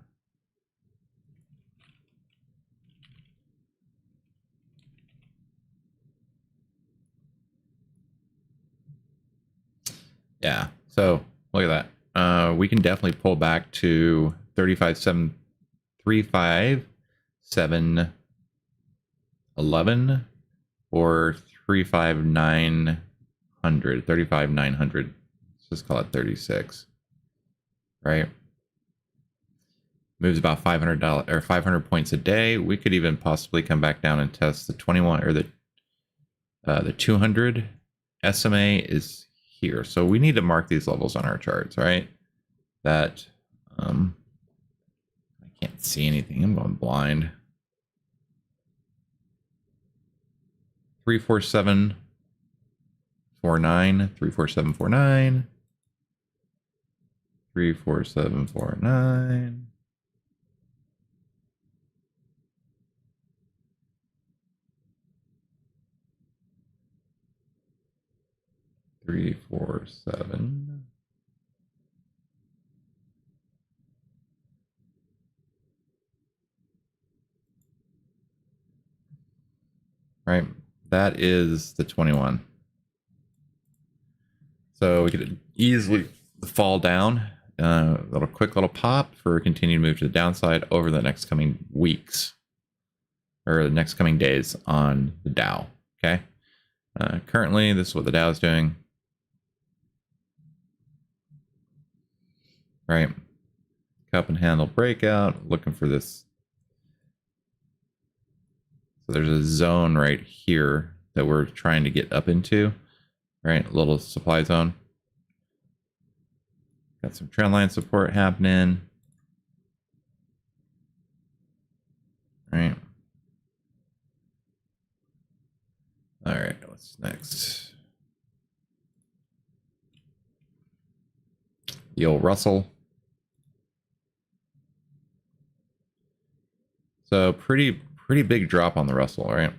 Yeah, so look at that. We can definitely pull back to 35,711 or 35,900. Let's just call it 36, right? Moves about $500 or 500 points a day. We could even possibly come back down and test the 21 or the 200. SMA is here, so we need to mark these levels on our charts, right? That I can't see anything. I'm going blind. 34749, 34749, 34749. 347. Right, that is the 21. So we could easily fall down. Little quick little pop for a continued move to the downside over the next coming weeks or the next coming days on the Dow. Okay. Currently, this is what the Dow is doing. Right. Cup and handle breakout. Looking for this. So there's a zone right here that we're trying to get up into. Right. A little supply zone. Got some trend line support happening. Right. All right. What's next? The old Russell. So pretty big drop on the Russell, right?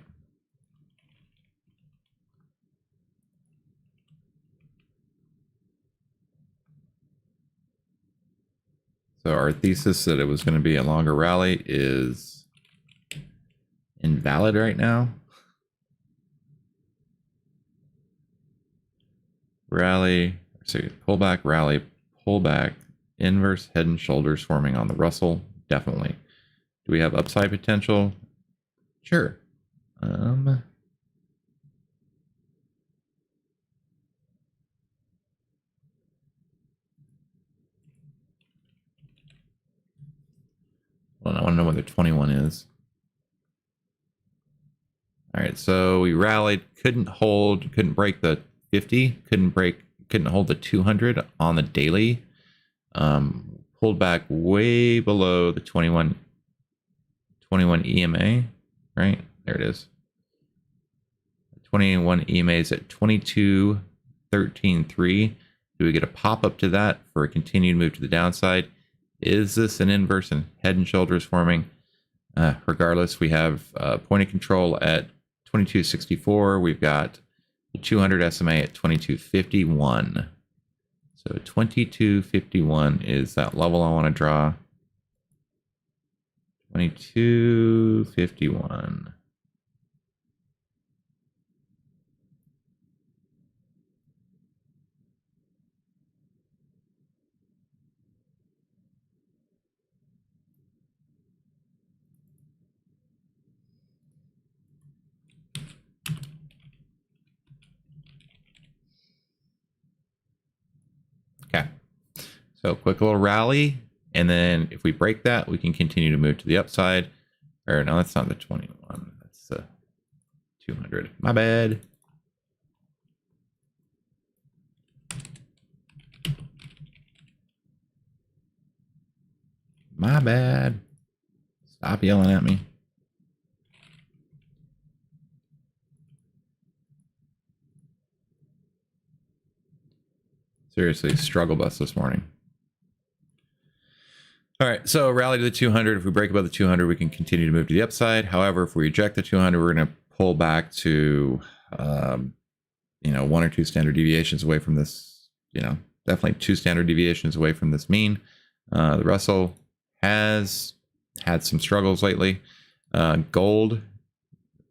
So our thesis that it was going to be a longer rally is invalid right now. Rally, so pullback, rally, pullback, inverse head and shoulders forming on the Russell. Definitely. Do we have upside potential? Sure. Well, I want to know what the 21 is. All right, so we rallied, couldn't break the 50, couldn't hold the 200 on the daily. Pulled back way below the 21 EMA, right? There it is. 21 EMA is at 22.13.3. Do we get a pop up to that for a continued move to the downside? Is this an inverse and head and shoulders forming? Regardless, we have point of control at 2264. We've got the 200 SMA at 2251. So 2251 is that level I want to draw. 2251. Okay. So quick little rally. And then if we break that, we can continue to move to the upside. Or no, that's not the 21. That's the 200. My bad. My bad. Stop yelling at me. Seriously, struggle bus this morning. All right, so rally to the 200. If we break above the 200, we can continue to move to the upside. However, if we reject the 200, we're going to pull back to, 1 or 2 standard deviations away from this. Definitely 2 standard deviations away from this mean. The Russell has had some struggles lately. Gold,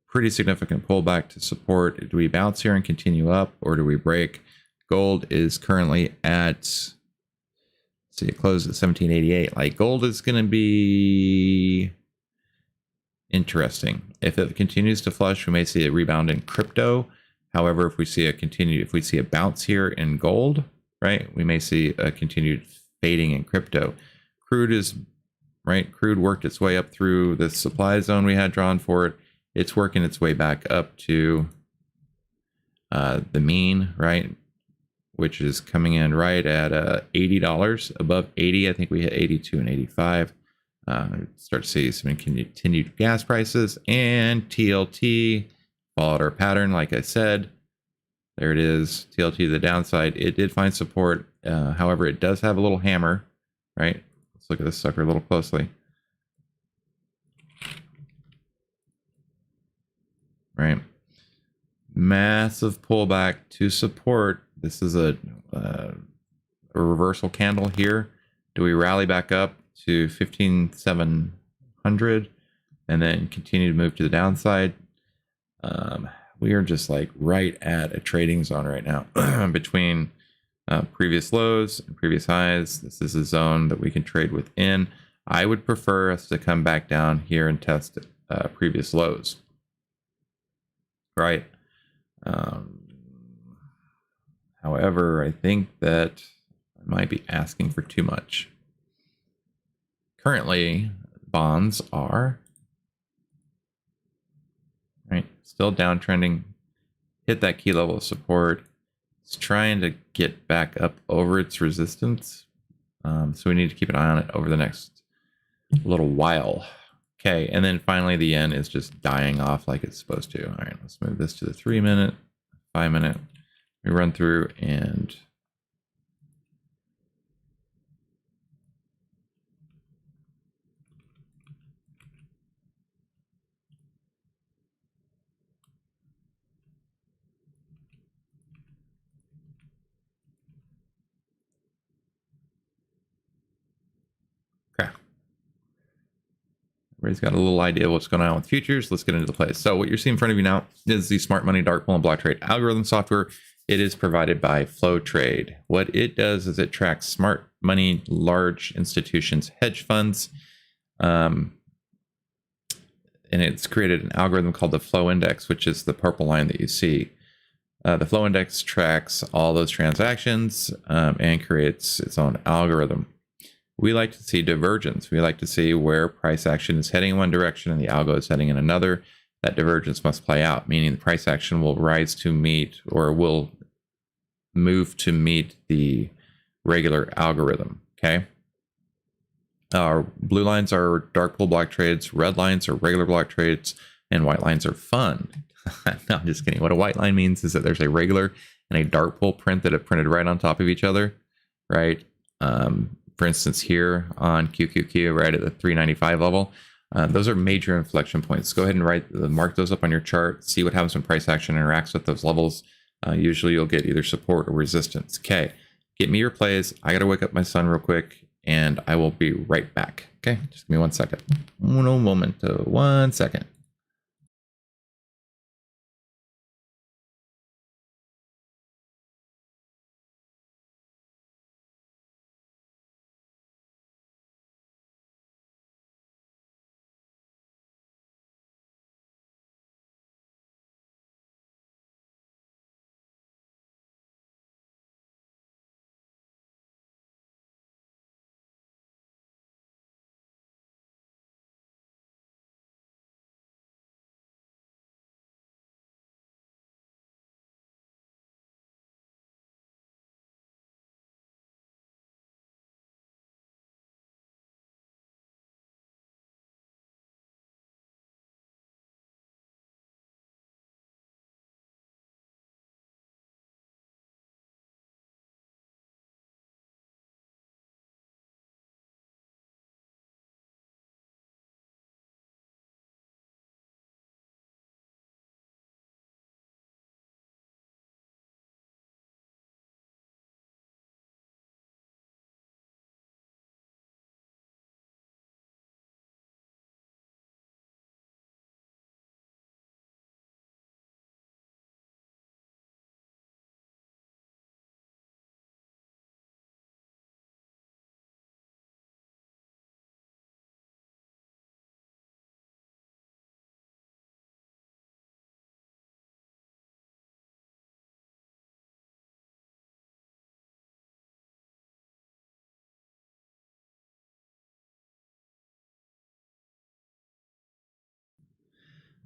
pretty significant pullback to support. Do we bounce here and continue up, or do we break? Gold is currently at, see, it closed at 1788. Like, gold is going to be interesting. If it continues to flush, we may see a rebound in crypto. However, if we see a bounce here in gold, right, we may see a continued fading in crypto. Crude worked its way up through the supply zone we had drawn for it. It's working its way back up to the mean, right, which is coming in right at $80, above 80. I think we hit 82 and 85. Start to see some continued gas prices, and TLT followed our pattern. Like I said, there it is, TLT to the downside. It did find support. However, it does have a little hammer, right? Let's look at this sucker a little closely. Right. Massive pullback to support, This is a reversal candle here. Do we rally back up to 15,700 and then continue to move to the downside? We are just like right at a trading zone right now between previous lows and previous highs. This is a zone that we can trade within. I would prefer us to come back down here and test previous lows, right? However, I think that I might be asking for too much. Currently, bonds are right, still downtrending, hit that key level of support. It's trying to get back up over its resistance. So we need to keep an eye on it over the next little while. Okay, and then finally the yen is just dying off like it's supposed to. All right, let's move this to the 3 minute, 5 minute. We run through and okay. Everybody's got a little idea of what's going on with futures. Let's get into the plays. So what you're seeing in front of you now is the Smart Money Dark Pool and Block Trade algorithm software. It is provided by FlowTrade. What it does is it tracks smart money, large institutions, hedge funds, and it's created an algorithm called the Flow Index, which is the purple line that you see. The Flow Index tracks all those transactions and creates its own algorithm. We like to see divergence. We like to see where price action is heading in one direction and the algo is heading in another. That divergence must play out, meaning the price action will rise to meet or will move to meet the regular algorithm, okay? Our blue lines are dark pool block trades, red lines are regular block trades, and white lines are fun. No, I'm just kidding. What a white line means is that there's a regular and a dark pool print that are printed right on top of each other, right? For instance, here on QQQ, right at the 395 level, those are major inflection points. Go ahead and mark those up on your chart. See what happens when price action interacts with those levels. Usually you'll get either support or resistance. Okay, get me your plays. I got to wake up my son real quick, and I will be right back. Okay, just give me 1 second. Uno momento, 1 second.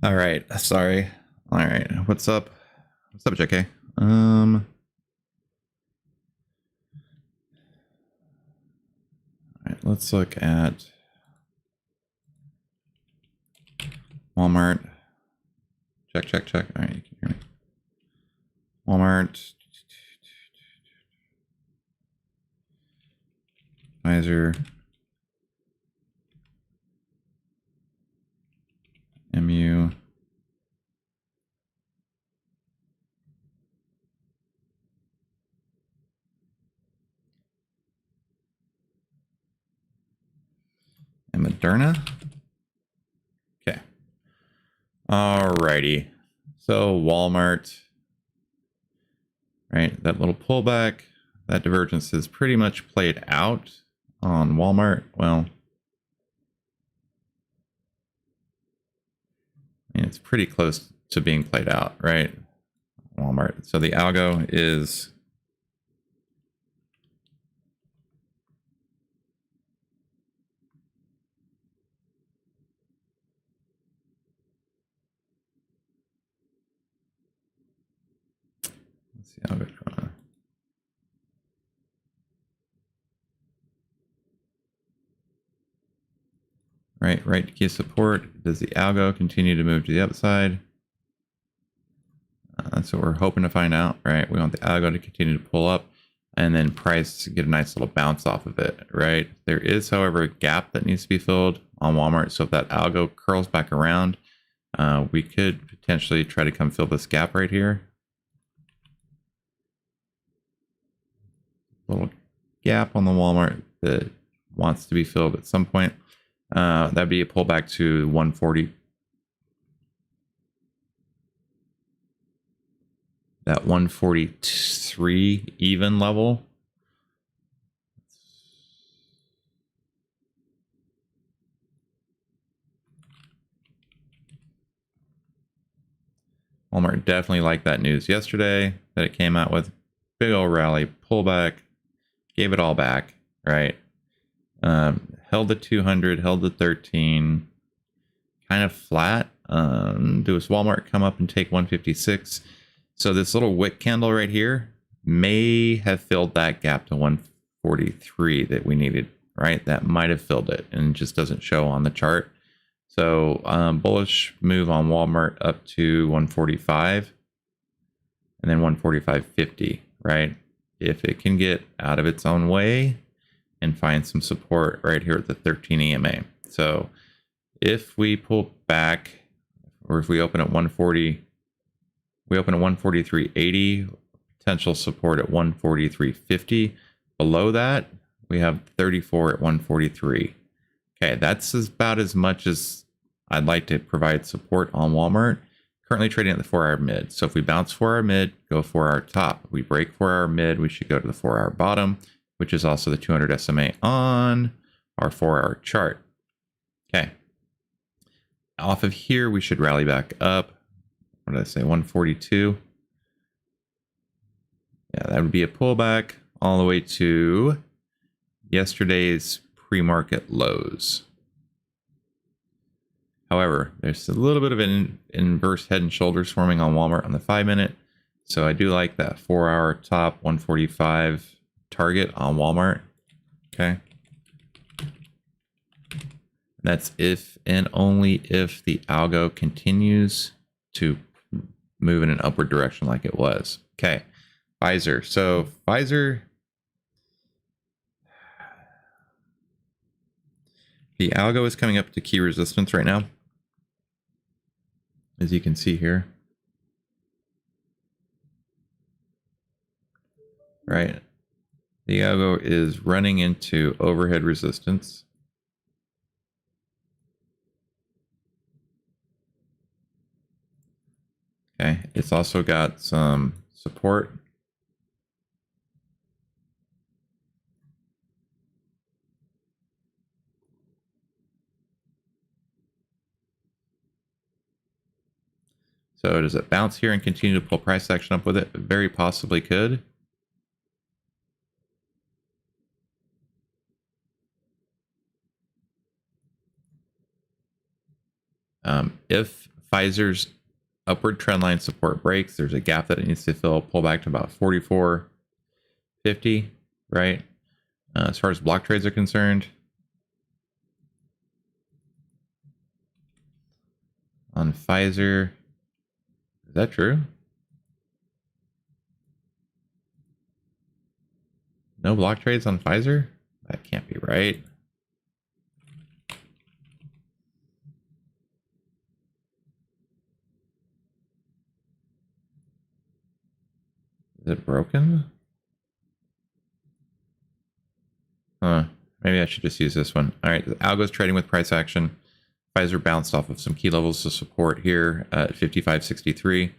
All right, sorry. All right, what's up? What's up, JK? All right, let's look at Walmart. Check. All right, you can hear me. Walmart. Pfizer. MU. and Moderna. Okay. Alrighty. So Walmart, right? That little pullback, that divergence is pretty much played out on Walmart. Well, it's pretty close to being played out, right? Walmart. So the algo is let's see algo. Right key support. Does the algo continue to move to the upside? That's what we're hoping to find out, right? We want the algo to continue to pull up and then price to get a nice little bounce off of it, right? There is, however, a gap that needs to be filled on Walmart. So if that algo curls back around, we could potentially try to come fill this gap right here. Little gap on the Walmart that wants to be filled at some point. That'd be a pullback to 140. That 143 even level. Walmart definitely liked that news yesterday that it came out with. Big old rally, pullback, gave it all back, right? Held the 200, held the 13, kind of flat. Does Walmart come up and take 156? So this little wick candle right here may have filled that gap to 143 that we needed, right? That might have filled it and just doesn't show on the chart. So bullish move on Walmart up to 145 and then 145.50, right? If it can get out of its own way and find some support right here at the 13 EMA. So if we pull back, or if we open at 140, we open at 143.80, potential support at 143.50. Below that, we have 34 at 143. Okay, that's about as much as I'd like to provide support on Walmart. Currently trading at the 4-hour mid. So if we bounce 4-hour mid, go 4-hour top. If we break 4-hour mid, we should go to the 4-hour bottom, which is also the 200 SMA on our 4-hour chart. Okay. Off of here, we should rally back up. What did I say? 142. Yeah, that would be a pullback all the way to yesterday's pre-market lows. However, there's a little bit of an inverse head and shoulders forming on Walmart on the 5-minute. So I do like that 4-hour top 145 target on Walmart. Okay. That's if and only if the algo continues to move in an upward direction like it was. Okay. Pfizer. So Pfizer, the algo is coming up to key resistance right now, as you can see here. Right. The algo is running into overhead resistance. Okay. It's also got some support. So does it bounce here and continue to pull price action up with it? It very possibly could. If Pfizer's upward trend line support breaks, there's a gap that it needs to fill, pull back to about 44.50, right? As far as block trades are concerned, on Pfizer, is that true? No block trades on Pfizer? That can't be right. Is it broken? Huh. Maybe I should just use this one. All right, Algo's trading with price action. Pfizer bounced off of some key levels of support here at 55.63.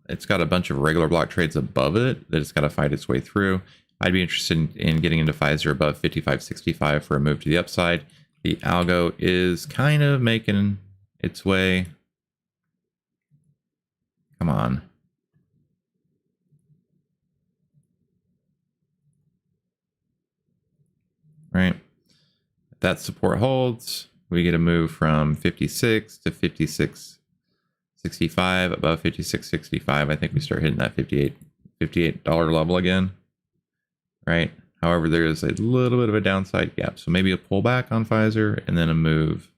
It's got a bunch of regular block trades above it that it's got to fight its way through. I'd be interested in getting into Pfizer above 55.65 for a move to the upside. The Algo is kind of making its way. Come on. Right. If that support holds, we get a move from 56 to 56.65. Above 56.65, I think we start hitting that $58 level again. Right. However, there is a little bit of a downside gap. So maybe a pullback on Pfizer and then a move.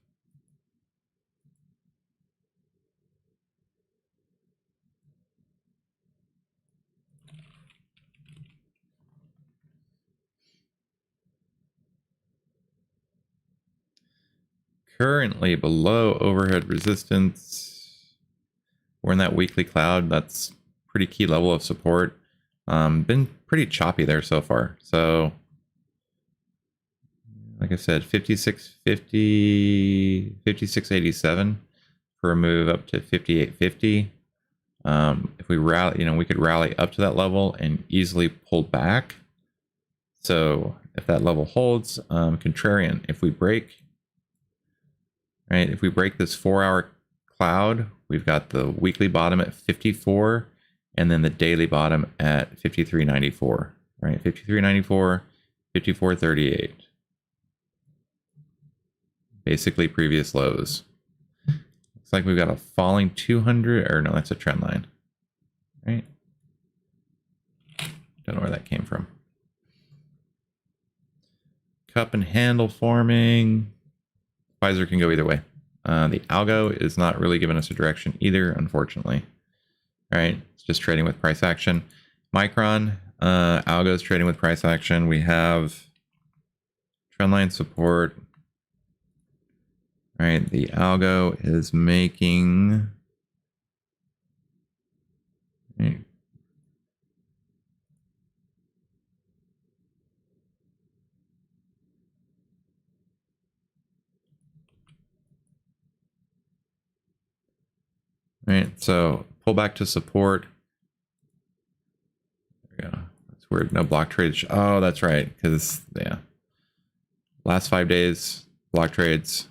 Currently below overhead resistance. We're in that weekly cloud. That's pretty key level of support. Been pretty choppy there so far. So like I said, 56.50, 56.87 for a move up to 58.50. If we rally, we could rally up to that level and easily pull back. So if that level holds, contrarian, if we break, right, if we break this 4-hour cloud, we've got the weekly bottom at 54 and then the daily bottom at 53.94, right? 53.94, 54.38. Basically previous lows. Looks like we've got a falling 200, or no, that's a trend line, right? Don't know where that came from. Cup and handle forming. Pfizer can go either way. The Algo is not really giving us a direction either, unfortunately. All right, it's just trading with price action. Micron, Algo is trading with price action. We have trendline support. All right, the Algo is making. Right, so pull back to support. There we go. That's weird. No block trades. Oh, that's right. Because, yeah. Last 5 days, block trades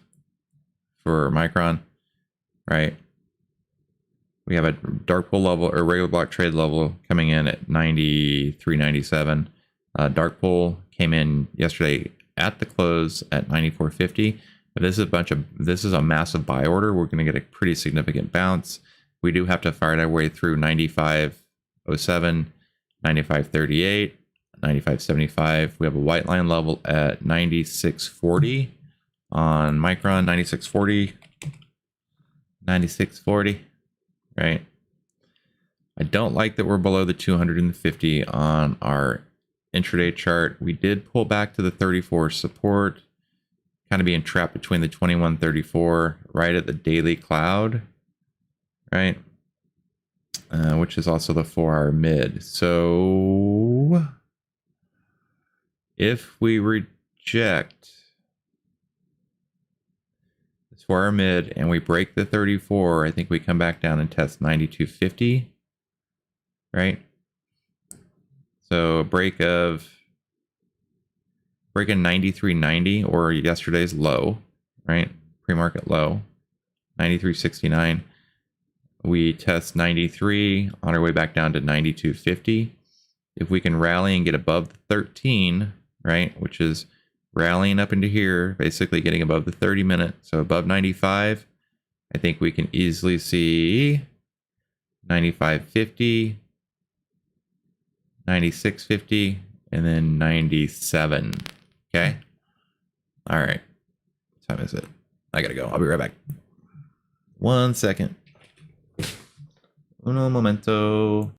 for Micron. Right. We have a dark pool level or regular block trade level coming in at 93.97. Dark pool came in yesterday at the close at 94.50. This is a massive buy order. We're going to get a pretty significant bounce. We do have to fight our way through 95.07, 95.38, 95.75. We have a white line level at 96.40 on Micron, 96.40, 96.40, right? I don't like that we're below the 250 on our intraday chart. We did pull back to the 34 support, kind of being trapped between the 21.34 right at the daily cloud, right? Which is also the 4-hour mid. So if we reject this 4-hour mid and we break the 34, I think we come back down and test 92.50, right? So a break in 93.90 or yesterday's low, right? Pre-market low, 93.69. We test 93 on our way back down to 92.50. If we can rally and get above the 13, right, which is rallying up into here, basically getting above the 30-minute, so above 95, I think we can easily see 95.50, 96.50, and then 97. Okay. All right. What time is it? I gotta go. I'll be right back. 1 second. Uno momento.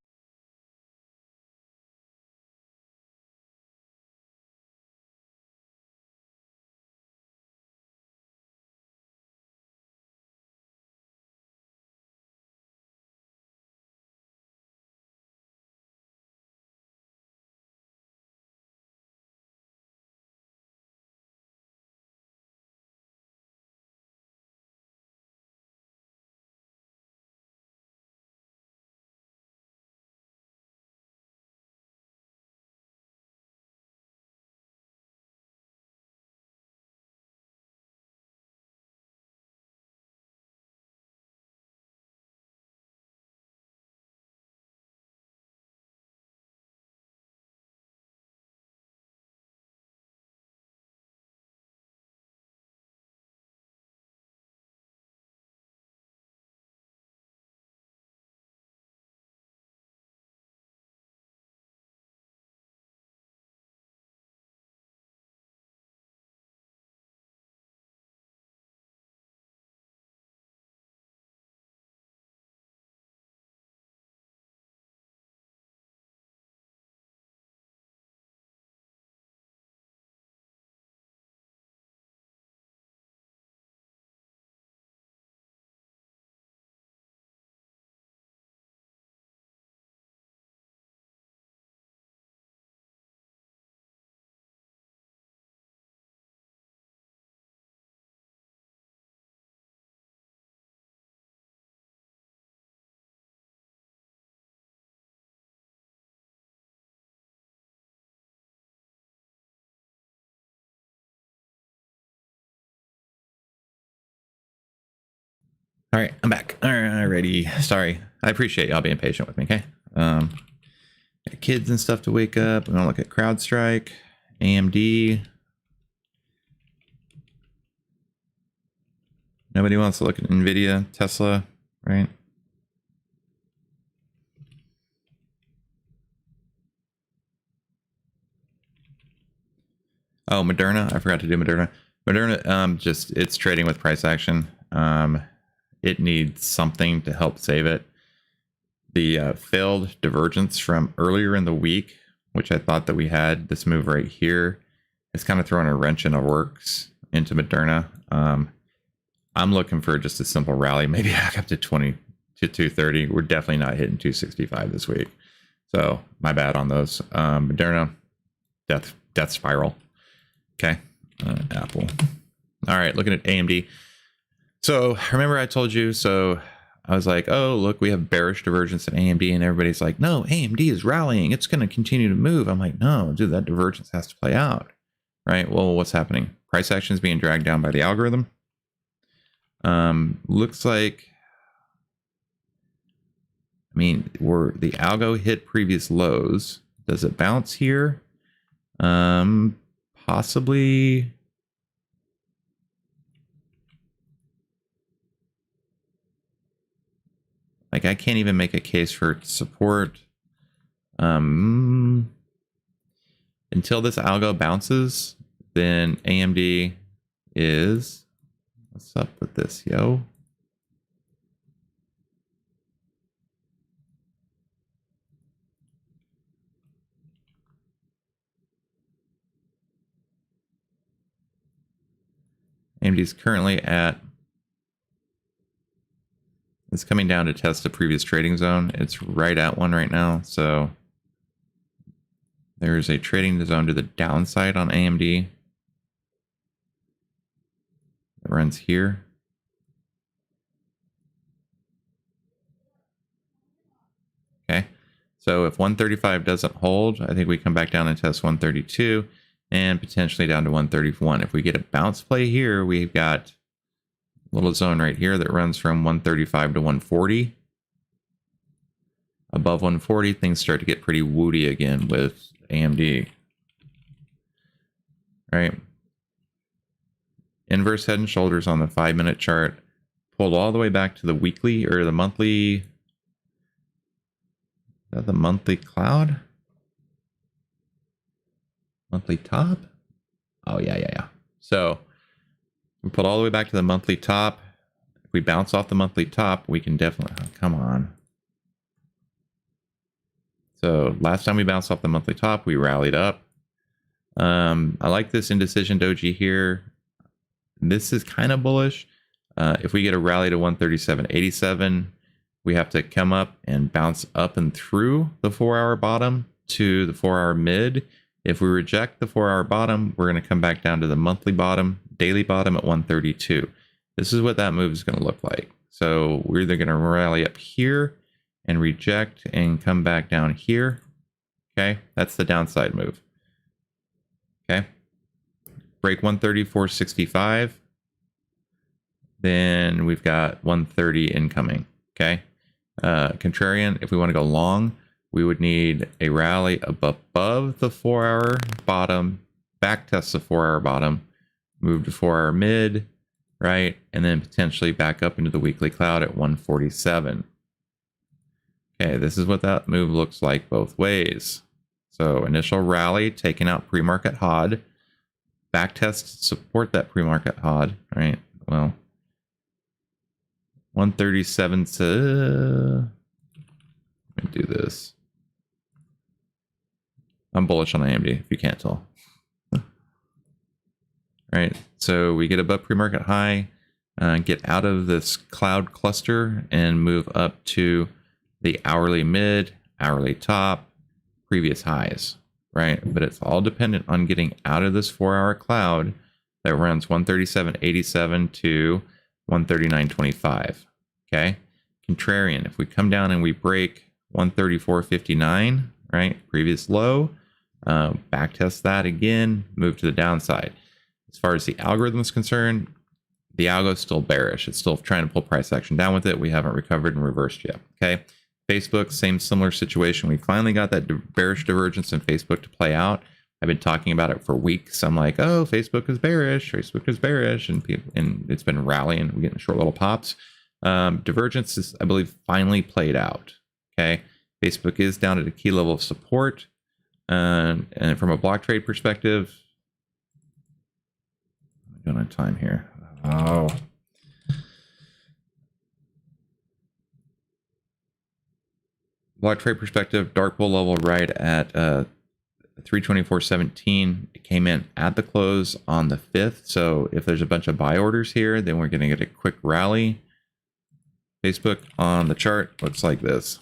All right, I'm back. All right, ready. Sorry, I appreciate y'all being patient with me. Okay, got kids and stuff to wake up. I'm gonna look at CrowdStrike, AMD. Nobody wants to look at Nvidia, Tesla, right? Oh, Moderna. I forgot to do Moderna. Moderna, just it's trading with price action. It needs something to help save it. The failed divergence from earlier in the week, which I thought that we had this move right here, is kind of throwing a wrench in the works into Moderna. I'm looking for just a simple rally, maybe back up to 20 to 230. We're definitely not hitting 265 this week. So my bad on those. Moderna, death spiral. Okay, Apple. All right, looking at AMD. So remember I told you, so I was like, oh, look, we have bearish divergence in AMD, and everybody's like, no, AMD is rallying. It's going to continue to move. I'm like, no, dude, that divergence has to play out, right? Well, what's happening? Price action is being dragged down by the algorithm. Looks like, I mean, the algo hit previous lows. Does it bounce here? Possibly. Like, I can't even make a case for support. Until this algo bounces, then AMD is, what's up with this, yo? AMD is currently at, it's coming down to test the previous trading zone. It's right at one right now. So there's a trading zone to the downside on AMD. It runs here. Okay. So if 135 doesn't hold, I think we come back down and test 132 and potentially down to 131. If we get a bounce play here, we've got a little zone right here that runs from 135 to 140. Above 140, things start to get pretty woody again with AMD. All right. Inverse head and shoulders on the 5-minute chart. Pulled all the way back to the weekly or the monthly. Is that the monthly cloud? Monthly top? Oh, yeah. So we pulled all the way back to the monthly top. If we bounce off the monthly top, we can definitely, oh, come on. So last time we bounced off the monthly top, we rallied up. I like this indecision doji here. This is kind of bullish. If we get a rally to 137.87, we have to come up and bounce up and through the 4-hour bottom to the 4-hour mid. If we reject the 4-hour bottom, we're going to come back down to the monthly bottom, daily bottom at 132. This is what that move is going to look like. So we're either going to rally up here and reject and come back down here. Okay, that's the downside move. Okay, break 134.65. Then we've got 130 incoming. Okay, contrarian, if we want to go long, we would need a rally above the 4-hour bottom, back test the 4-hour bottom, move to 4-hour mid, right? And then potentially back up into the weekly cloud at 147. Okay, this is what that move looks like both ways. So initial rally, taking out pre-market HOD, back test support that pre-market HOD, right? Well, 137 to, let me do this. I'm bullish on AMD, if you can't tell. All right, so we get above pre-market high, get out of this cloud cluster and move up to the hourly mid, hourly top, previous highs, right? But it's all dependent on getting out of this 4-hour cloud that runs 137.87 to 139.25. Okay, contrarian, if we come down and we break 134.59, right, previous low, back test that again, move to the downside. As far as the algorithm is concerned, the algo is still bearish. It's still trying to pull price action down with it. We haven't recovered and reversed yet. Okay. Facebook, similar situation. We finally got that bearish divergence in Facebook to play out. I've been talking about it for weeks. I'm like, oh, Facebook is bearish. Facebook is bearish. And it's been rallying. We're getting short little pops. Divergence is, I believe, finally played out. Okay. Facebook is down at a key level of support. And from a block trade perspective, I'm going on time here. Oh. Block trade perspective, dark bull level right at 324.17. It came in at the close on the 5th. So if there's a bunch of buy orders here, then we're going to get a quick rally. Facebook on the chart looks like this.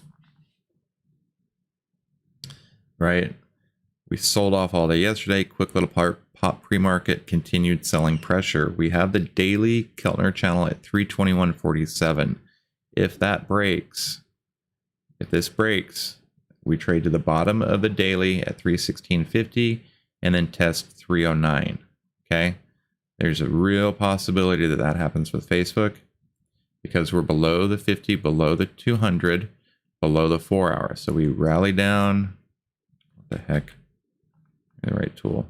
Right? We sold off all day yesterday. Quick little pop pre-market, continued selling pressure. We have the daily Keltner channel at 321.47. If that breaks, if this breaks, we trade to the bottom of the daily at 316.50 and then test 309. Okay. There's a real possibility that that happens with Facebook because we're below the 50, below the 200, below the 4 hour. So we rally down. What the heck? The right tool.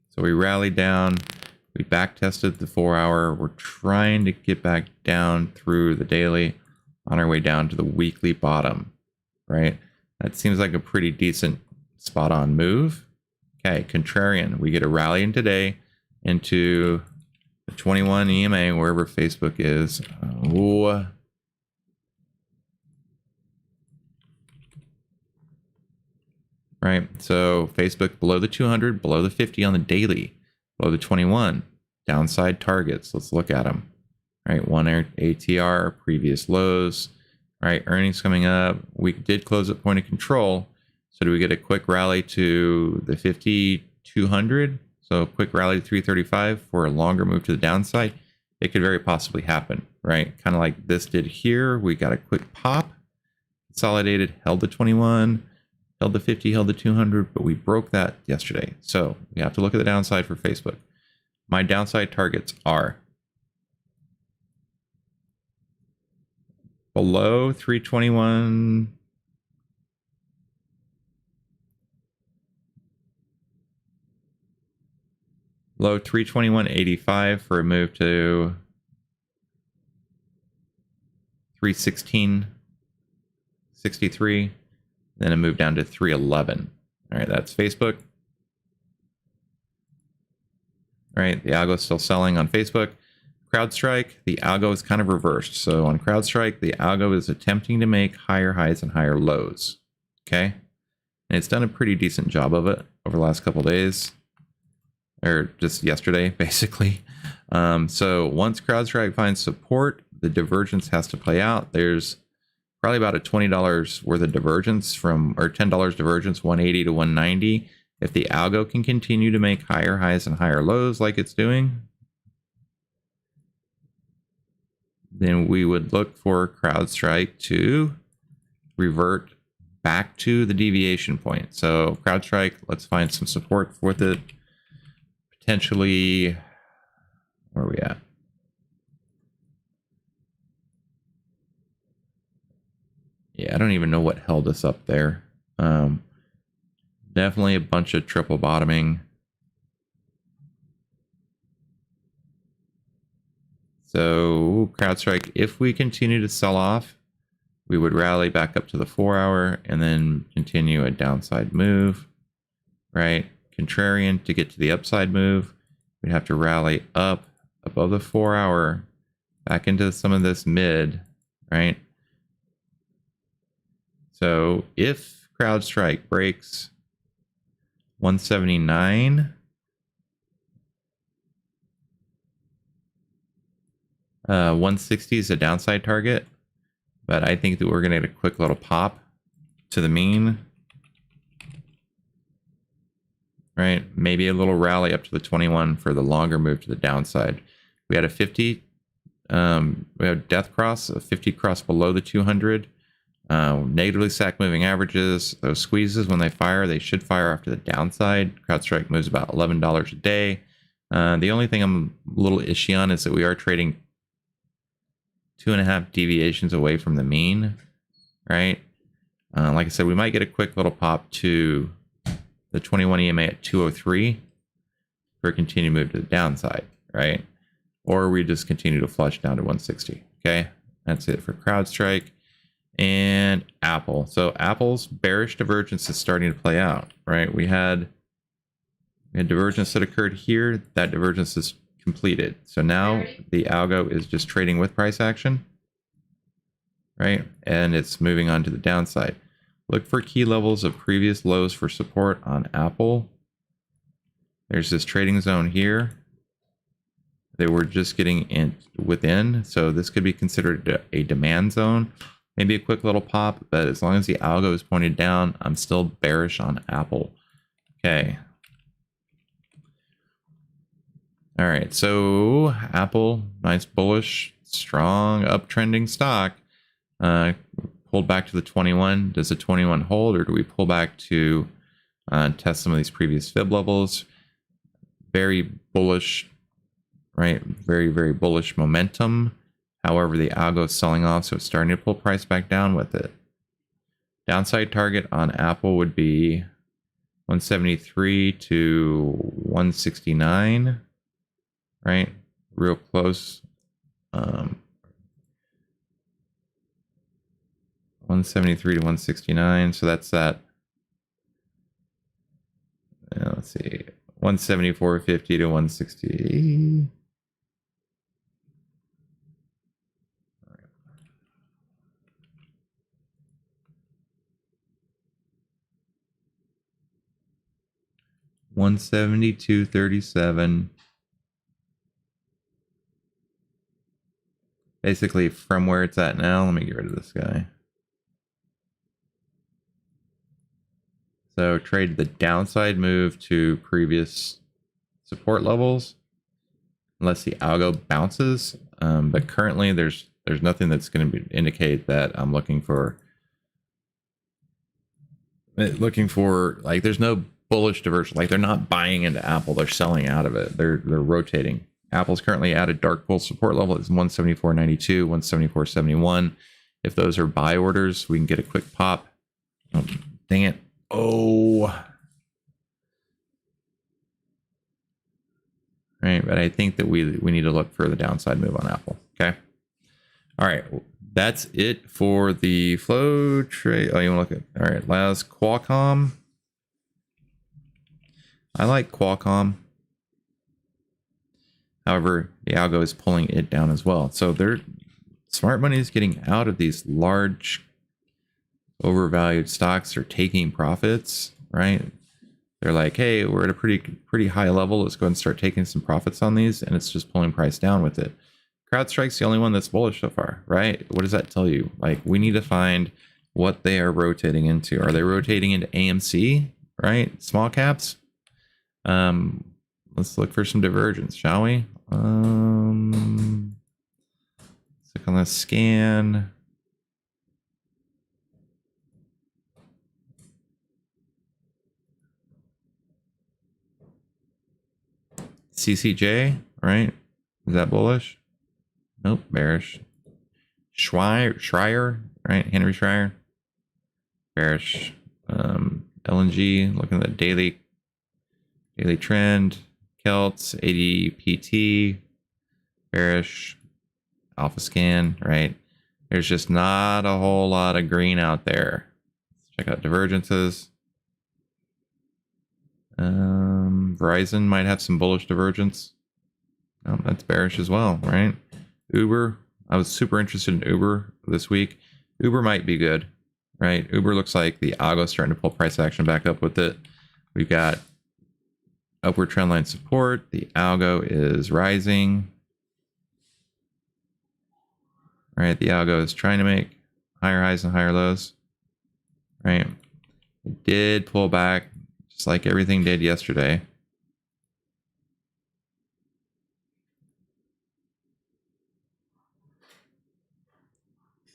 So we rallied down. We back tested the 4 hour. We're trying to get back down through the daily on our way down to the weekly bottom, right? That seems like a pretty decent spot on move. Okay, contrarian. We get a rally in today into the 21 EMA, wherever Facebook is. Right, so Facebook below the 200, below the 50 on the daily, below the 21. Downside targets, let's look at them. All right, 1 ATR, previous lows. All right, earnings coming up. We did close at point of control. So do we get a quick rally to the 5,200? So a quick rally to 335 for a longer move to the downside? It could very possibly happen, right? Kind of like this did here. We got a quick pop, consolidated, held the 21, held the 50, held the 200, but we broke that yesterday. So we have to look at the downside for Facebook. My downside targets are below 321, low 321.85 for a move to 316.63, then a move down to 311. All right, that's Facebook. All right, the algo is still selling on Facebook. CrowdStrike, the algo is kind of reversed. So on CrowdStrike, the algo is attempting to make higher highs and higher lows. Okay, and it's done a pretty decent job of it over the last couple of days, or just yesterday, basically. So once CrowdStrike finds support, the divergence has to play out. There's probably about a $20 worth of divergence from, or $10 divergence, 180 to 190. If the algo can continue to make higher highs and higher lows like it's doing, then we would look for CrowdStrike to revert back to the deviation point. So CrowdStrike, let's find some support with it. Potentially, where are we at? Yeah, I don't even know what held us up there. Definitely a bunch of triple bottoming. So CrowdStrike, if we continue to sell off, we would rally back up to the 4 hour and then continue a downside move, right? Contrarian, to get to the upside move, we'd have to rally up above the 4 hour, back into some of this mid, right? So if CrowdStrike breaks 179, 160 is a downside target, but I think that we're going to get a quick little pop to the mean, right? Maybe a little rally up to the 21 for the longer move to the downside. We had a 50, we have death cross, a 50 cross below the 200. Negatively stacked moving averages, those squeezes, when they fire, they should fire after the downside. CrowdStrike moves about $11 a day. The only thing I'm a little ishy on is that we are trading 2.5 deviations away from the mean, right? Like I said, we might get a quick little pop to the 21 EMA at 203 for a continued move to the downside, right? Or we just continue to flush down to 160. Okay, that's it for CrowdStrike and Apple. So Apple's bearish divergence is starting to play out, right? We had divergence that occurred here. That divergence is completed. So now the algo is just trading with price action, right? And it's moving on to the downside. Look for key levels of previous lows for support on Apple. There's this trading zone here that we're just getting in within. So this could be considered a demand zone. Maybe a quick little pop, but as long as the algo is pointed down, I'm still bearish on Apple. Okay. All right, so Apple, nice bullish, strong uptrending stock. Pulled back to the 21. Does the 21 hold, or do we pull back to test some of these previous fib levels? Very bullish, right? Very, very bullish momentum. However, the algo is selling off, so it's starting to pull price back down with it. Downside target on Apple would be 173 to 169, right? Real close. 173 to 169, so that's that. Let's see, 174.50 to 160. All right. 172.37. Basically from where it's at now. Let me get rid of this guy. So trade the downside move to previous support levels, unless the algo bounces. But currently, there's nothing that's going to indicate that I'm looking for like there's no bullish diversion. Like they're not buying into Apple, they're selling out of it. They're rotating. Apple's currently at a dark bull support level. It's 174.92, 174.71. If those are buy orders, we can get a quick pop. Oh, dang it. Oh, right. But I think that we need to look for the downside move on Apple. Okay. All right. That's it for the flow trade. Oh, you want to look at, all right. Last Qualcomm. I like Qualcomm. However, the algo is pulling it down as well. So smart money is getting out of these large overvalued stocks. Are taking profits, right? They're like, hey, we're at a pretty high level. Let's go ahead and start taking some profits on these, and it's just pulling price down with it. CrowdStrike's the only one that's bullish so far, right? What does that tell you? Like, we need to find what they are rotating into. Are they rotating into AMC, right? Small caps. Let's look for some divergence, shall we? Click on the scan. CCJ, right? Is that bullish? Nope, bearish. Schreier, right? Henry Schreier, bearish. LNG, looking at the daily trend. Celts, ADPT, bearish. Alpha scan, right? There's just not a whole lot of green out there. Let's check out divergences. Verizon might have some bullish divergence. Oh, that's bearish as well, right? Uber, I was super interested in Uber this week. Uber might be good, right? Uber looks like the algo is starting to pull price action back up with it. We've got upward trend line support. The algo is rising. Right, the algo is trying to make higher highs and higher lows. Right, it did pull back just like everything did yesterday.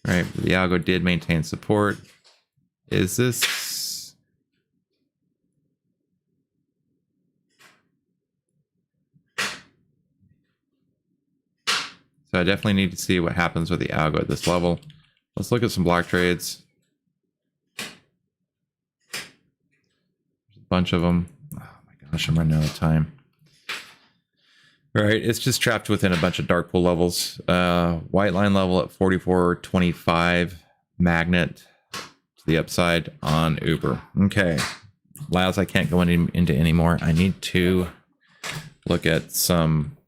Right, the algo did maintain support. Is this? So I definitely need to see what happens with the algo at this level. Let's look at some block trades. There's a bunch of them. Oh my gosh, I'm running out of time. All right, it's just trapped within a bunch of dark pool levels. White line level at 44.25, magnet to the upside on Uber. Okay, Laos, I can't go into anymore. I need to look at some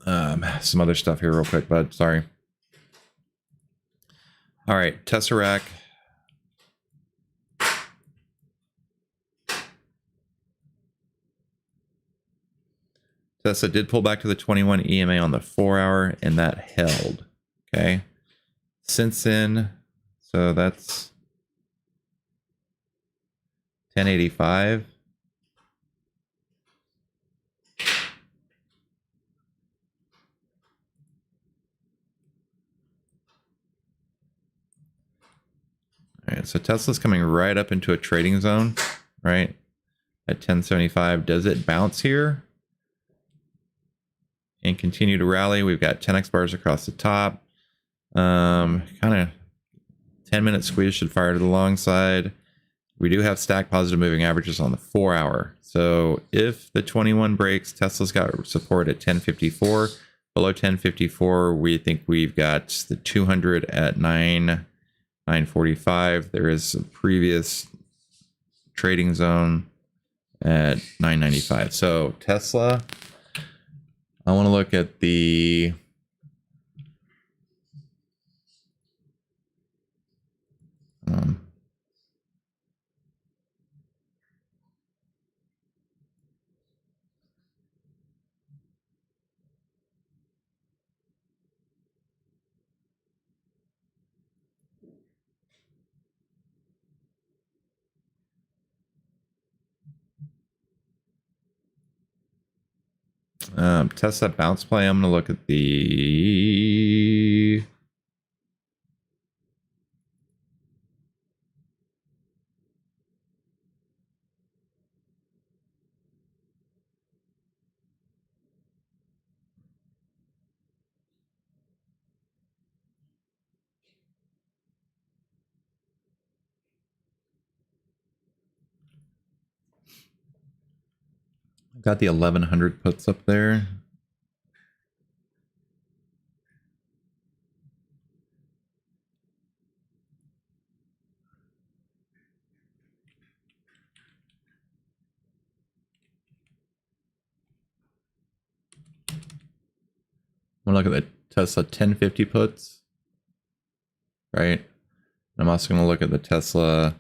other stuff here real quick, bud. Sorry. All right, Tesseract. Tesla did pull back to the 21 EMA on the 4-hour, and that held. Okay. Since then, so that's 1085. All right, so Tesla's coming right up into a trading zone, right? At 1075. Does it bounce here and continue to rally? We've got 10x bars across the top. Kind of 10-minute squeeze should fire to the long side. We do have stack positive moving averages on the 4-hour. So if the 21 breaks, Tesla's got support at 1054. Below 1054, we think we've got the 200 at 945. There is a previous trading zone at 995. So Tesla, I want to look at the Tesla bounce play. I'm going to look at the got the 1100 puts up there. I'm gonna look at the Tesla 1050 puts, right? I'm also gonna look at the Tesla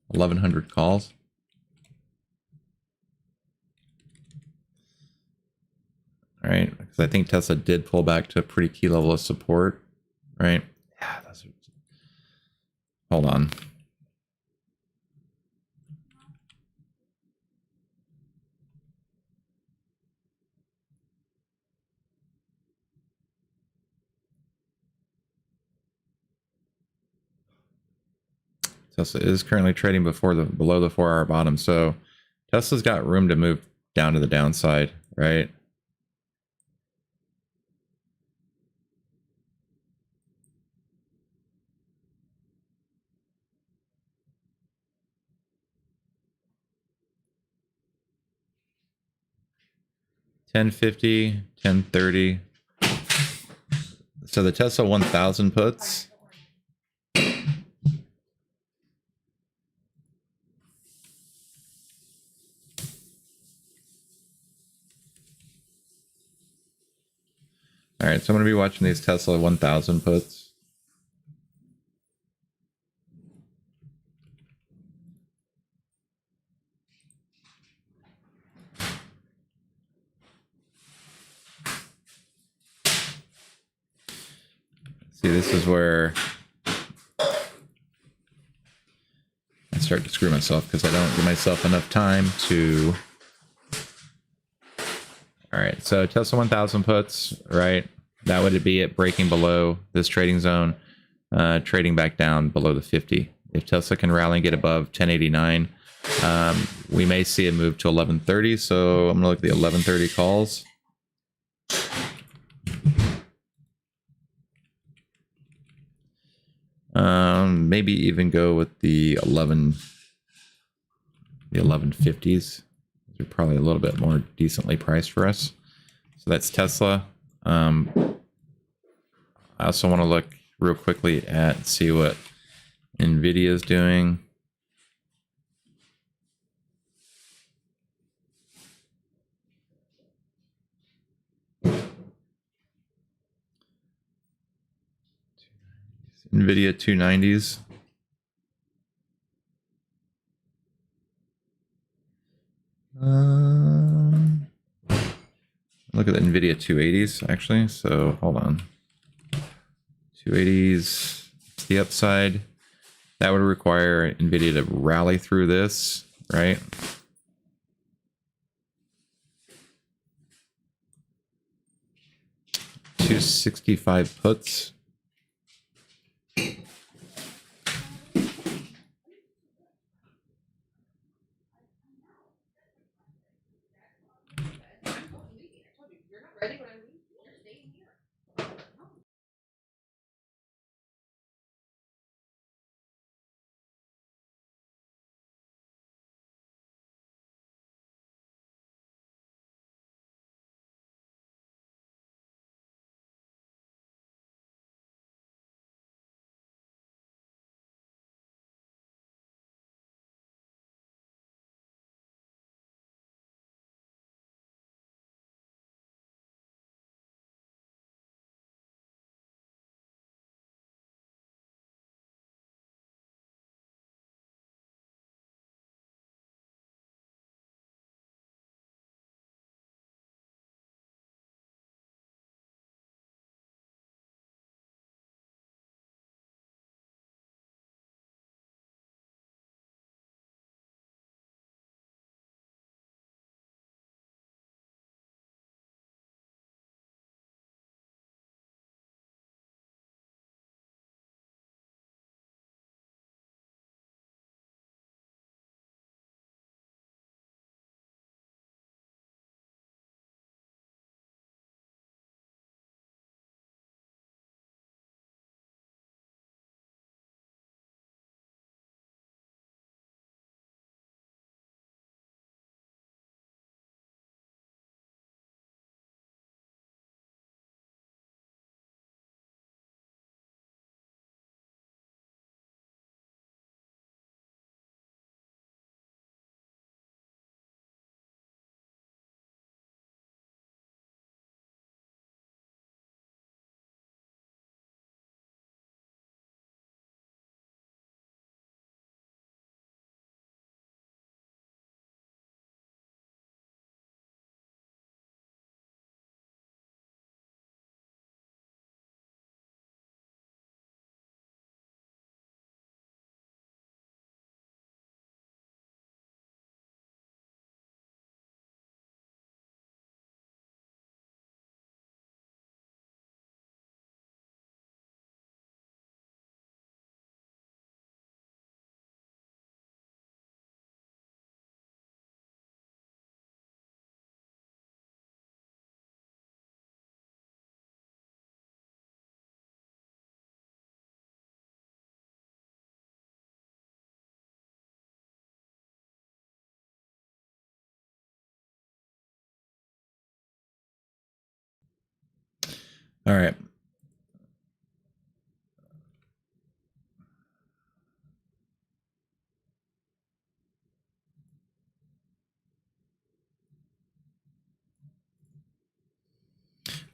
1100 calls. All right, because I think Tesla did pull back to a pretty key level of support, right? Yeah, that's. Hold on. Tesla is currently trading below the 4-hour bottom, so Tesla's got room to move down to the downside, right? $10.50, $10.30. So the Tesla 1000 puts. All right, so I'm going to be watching these Tesla 1000 puts. See, this is where I start to screw myself because I don't give myself enough time to. All right, so Tesla 1000 puts, right? That would be it breaking below this trading zone, trading back down below the 50. If Tesla can rally and get above 1089, We may see a move to 1130, so I'm gonna look at the 1130 calls. Maybe even go with the 1150s. They're probably a little bit more decently priced for us. So that's Tesla. I also want to look real quickly at see what Nvidia is doing. Nvidia 290s. Look at the Nvidia 280s actually. So hold on. 280s, the upside. That would require Nvidia to rally through this, right? $265 puts. All right.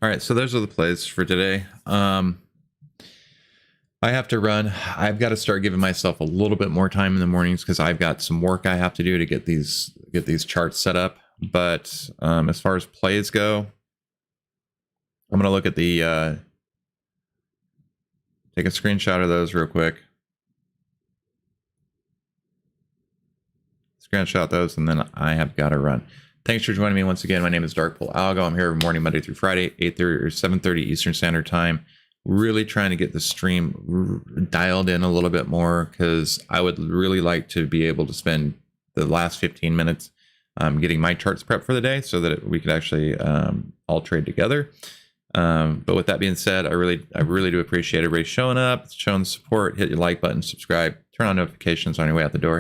All right, so those are the plays for today. I have to run. I've got to start giving myself a little bit more time in the mornings because I've got some work I have to do to get these charts set up. But as far as plays go, I'm going to look at the take a screenshot of those real quick. Screenshot those, and then I have got to run. Thanks for joining me once again. My name is Darkpool Algo. I'm here every morning, Monday through Friday, 8:30 or 7:30 Eastern Standard Time. Really trying to get the stream dialed in a little bit more because I would really like to be able to spend the last 15 minutes getting my charts prepped for the day so that we could actually all trade together. But with that being said, I really do appreciate everybody showing up, showing support. Hit your like button, subscribe, turn on notifications on your way out the door.